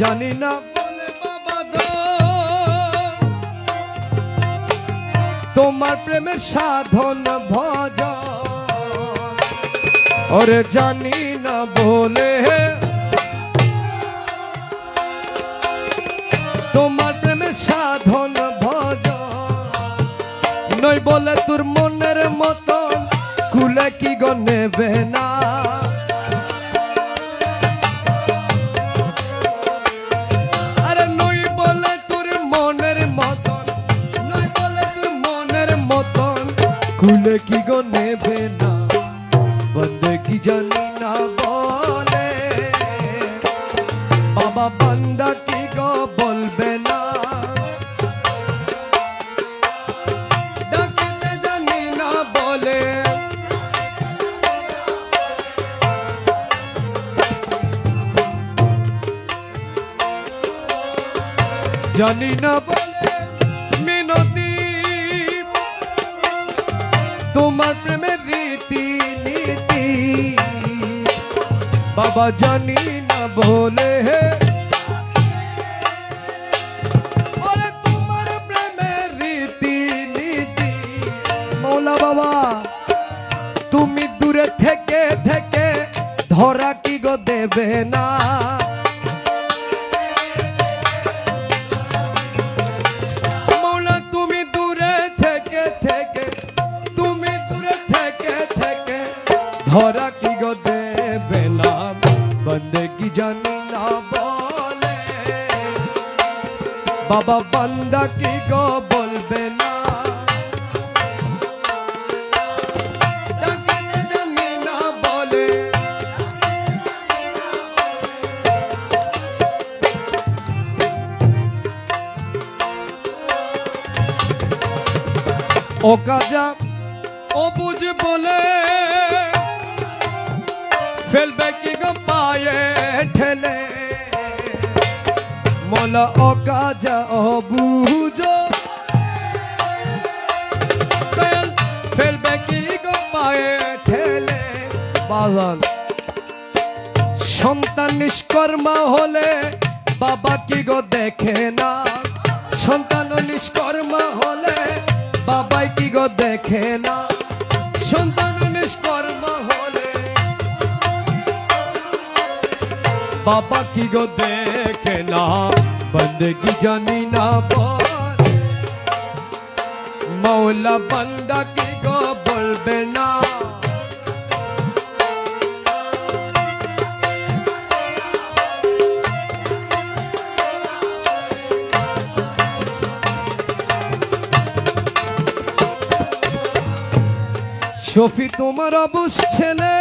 জানি না তোমার প্রেমের সাধন ভজ ওরে জানি না বলে তোমার প্রেমের সাধন ভজ নই বলে তোর মনের মতন কুলে কি গো নেবে না আরে নই বলে তোর মনের মতন নই বলে তোর মনের মতন কুলে কি গো নেবে না বন্দে কি জানি না বলে বাবা বান্দা কি গো বলবে না ডাকতে জানি না বলে জানি না বলে মিনতি তোমার প্রেমের রীতি নীতি বাবা জানি না বলে ওরে তোমার প্রেমের রীতি নীতি মৌলা বাবা তুমি দূরে থেকে থেকে ধরা কি গো দেবে না মৌলা তুমি দূরে থেকে থেকে তুমি দূরে থেকে থেকে ধরা কি গো দেবে না বন্দে কি জানি না বলে বাবা বান্দা কি গো বলবে না ডাকতে জানি না বলে ও কাজা ও বুঝ বলে ফেলবে কি গো পায়ে ঠেলে মোলা ও কাজা ও বুঝো ফেলবে কি গো পায়ে ঠেলে বাজান সন্তান নিষ্কর্মা হলে বাবা কি গো দেখে না সন্তান নিষ্কর্মা হলে বাবাই কি গো দেখে না সন্তান নিষ্কর্মা হলে বাবা কি গো দেখে না বন্দেগি জানি না বল মৌলা বন্দা কি গো বলবে না শফি তোমার অবুঝ ছেলে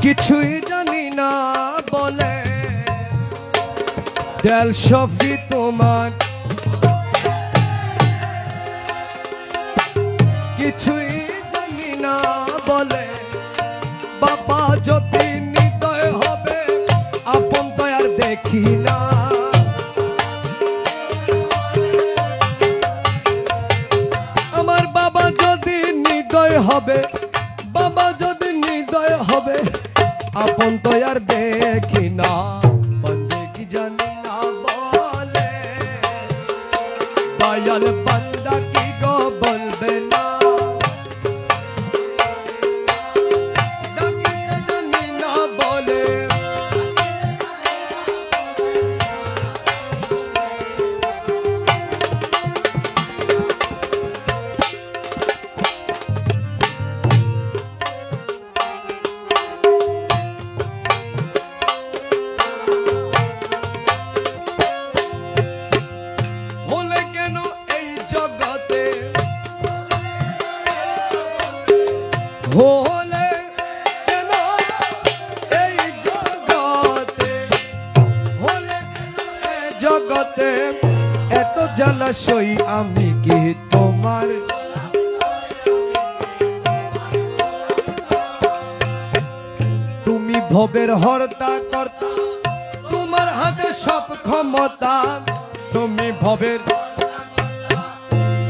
কিছুই জানি না বলে দেল শফি তোমার কিছুই জানি না বলে বাবা যদি নিদয় হবে আপন তো আর দেখি না আমার বাবা যদি নিদয় হবে বাবা যদি নিদয় হবে আপন তো আর দেখি না বন্দেগি জানি না বলে দয়াল বান্দা কি গো বলবে না ডাকিতে জানি না বলে হলে কেন এই জগতে হলে কেন এই জগতে হলে কেন এই জগতে এত জলাশয় আমি কি তোমার তুমি ভবের হর্তা কর্তা তোমার হাতে সব ক্ষমতা তুমি ভবের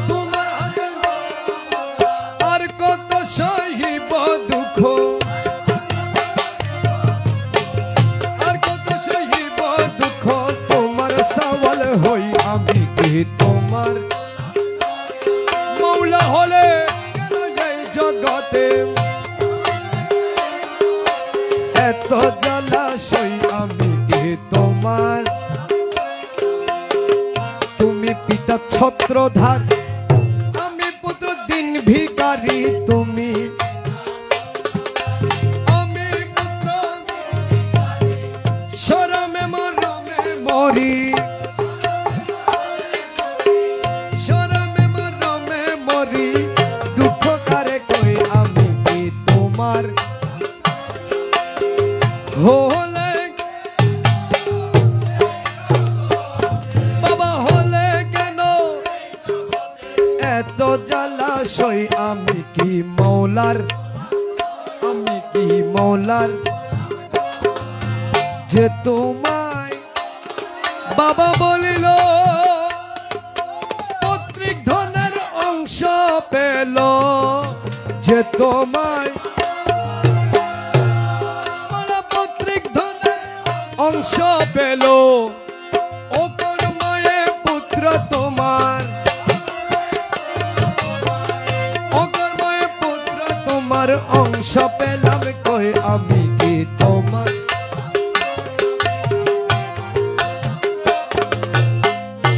তোমার হাতে আর কত সহিব দুঃখ আর কত সহিব দুঃখ তোমার সওয়াল হই আমি কি তোমার মৌলা হলে এই জগতে এত জলাশয় আমি কি তোমার তুমি পিতা ছত্রধার আমি পুত্র দিন ভিখারি তুমি আমি পুত্র শরমে মরমে মরি শরমে মরমে মরি দুঃখ কারে কই আমি কি তোমার হলে বাবা হলে কেন এত জলাশয় আমি কি মৌলার যে তোমায় বাবা বলিল পৈতৃক ধনের অংশ পেল যে তোমায় পৈতৃক ধনের অংশ পেল ও কর্ময়ে পুত্র তোমার ও কর্ময়ে পুত্র তোমার অংশ পেলাম কই আমি কি তোমার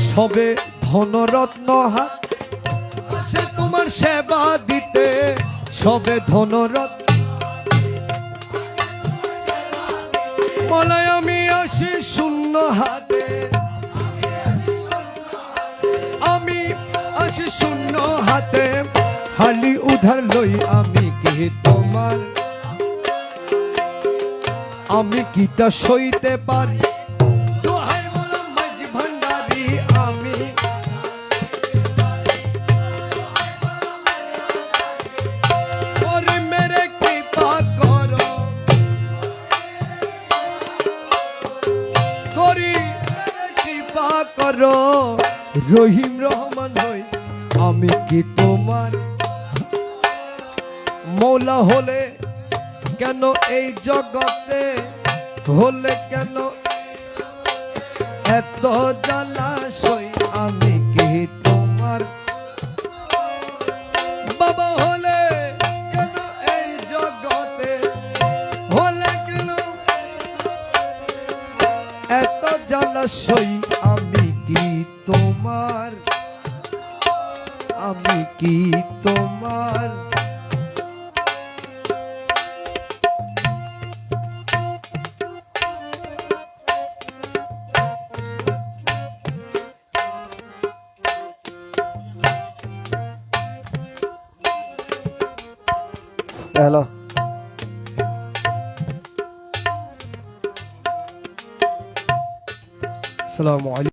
সবে ধনরত্ন হাত সে তোমার সেবা দিতে সবে ধনরত্ন বলায় আমি আসি শূন্য হাতে আমি আসি শূন্য হাতে খালি উধার লই আমি কি তোমার আমি কি তা সইতে পারি দোহাই মোলা মাঝি ভান্ডারি আমি রহিম রহমান হই আমি কি তোমার মৌলা হলে কেন এই জগতে হলে কেন এত জ্বালাশয় আমি কি তোমার বাবা হলে কেন এই জগতে হলে কেন এত জ্বালাশয় আমি কি তোমার আমি কি তোমার হ্যালো আসসালামু আলাইকুম।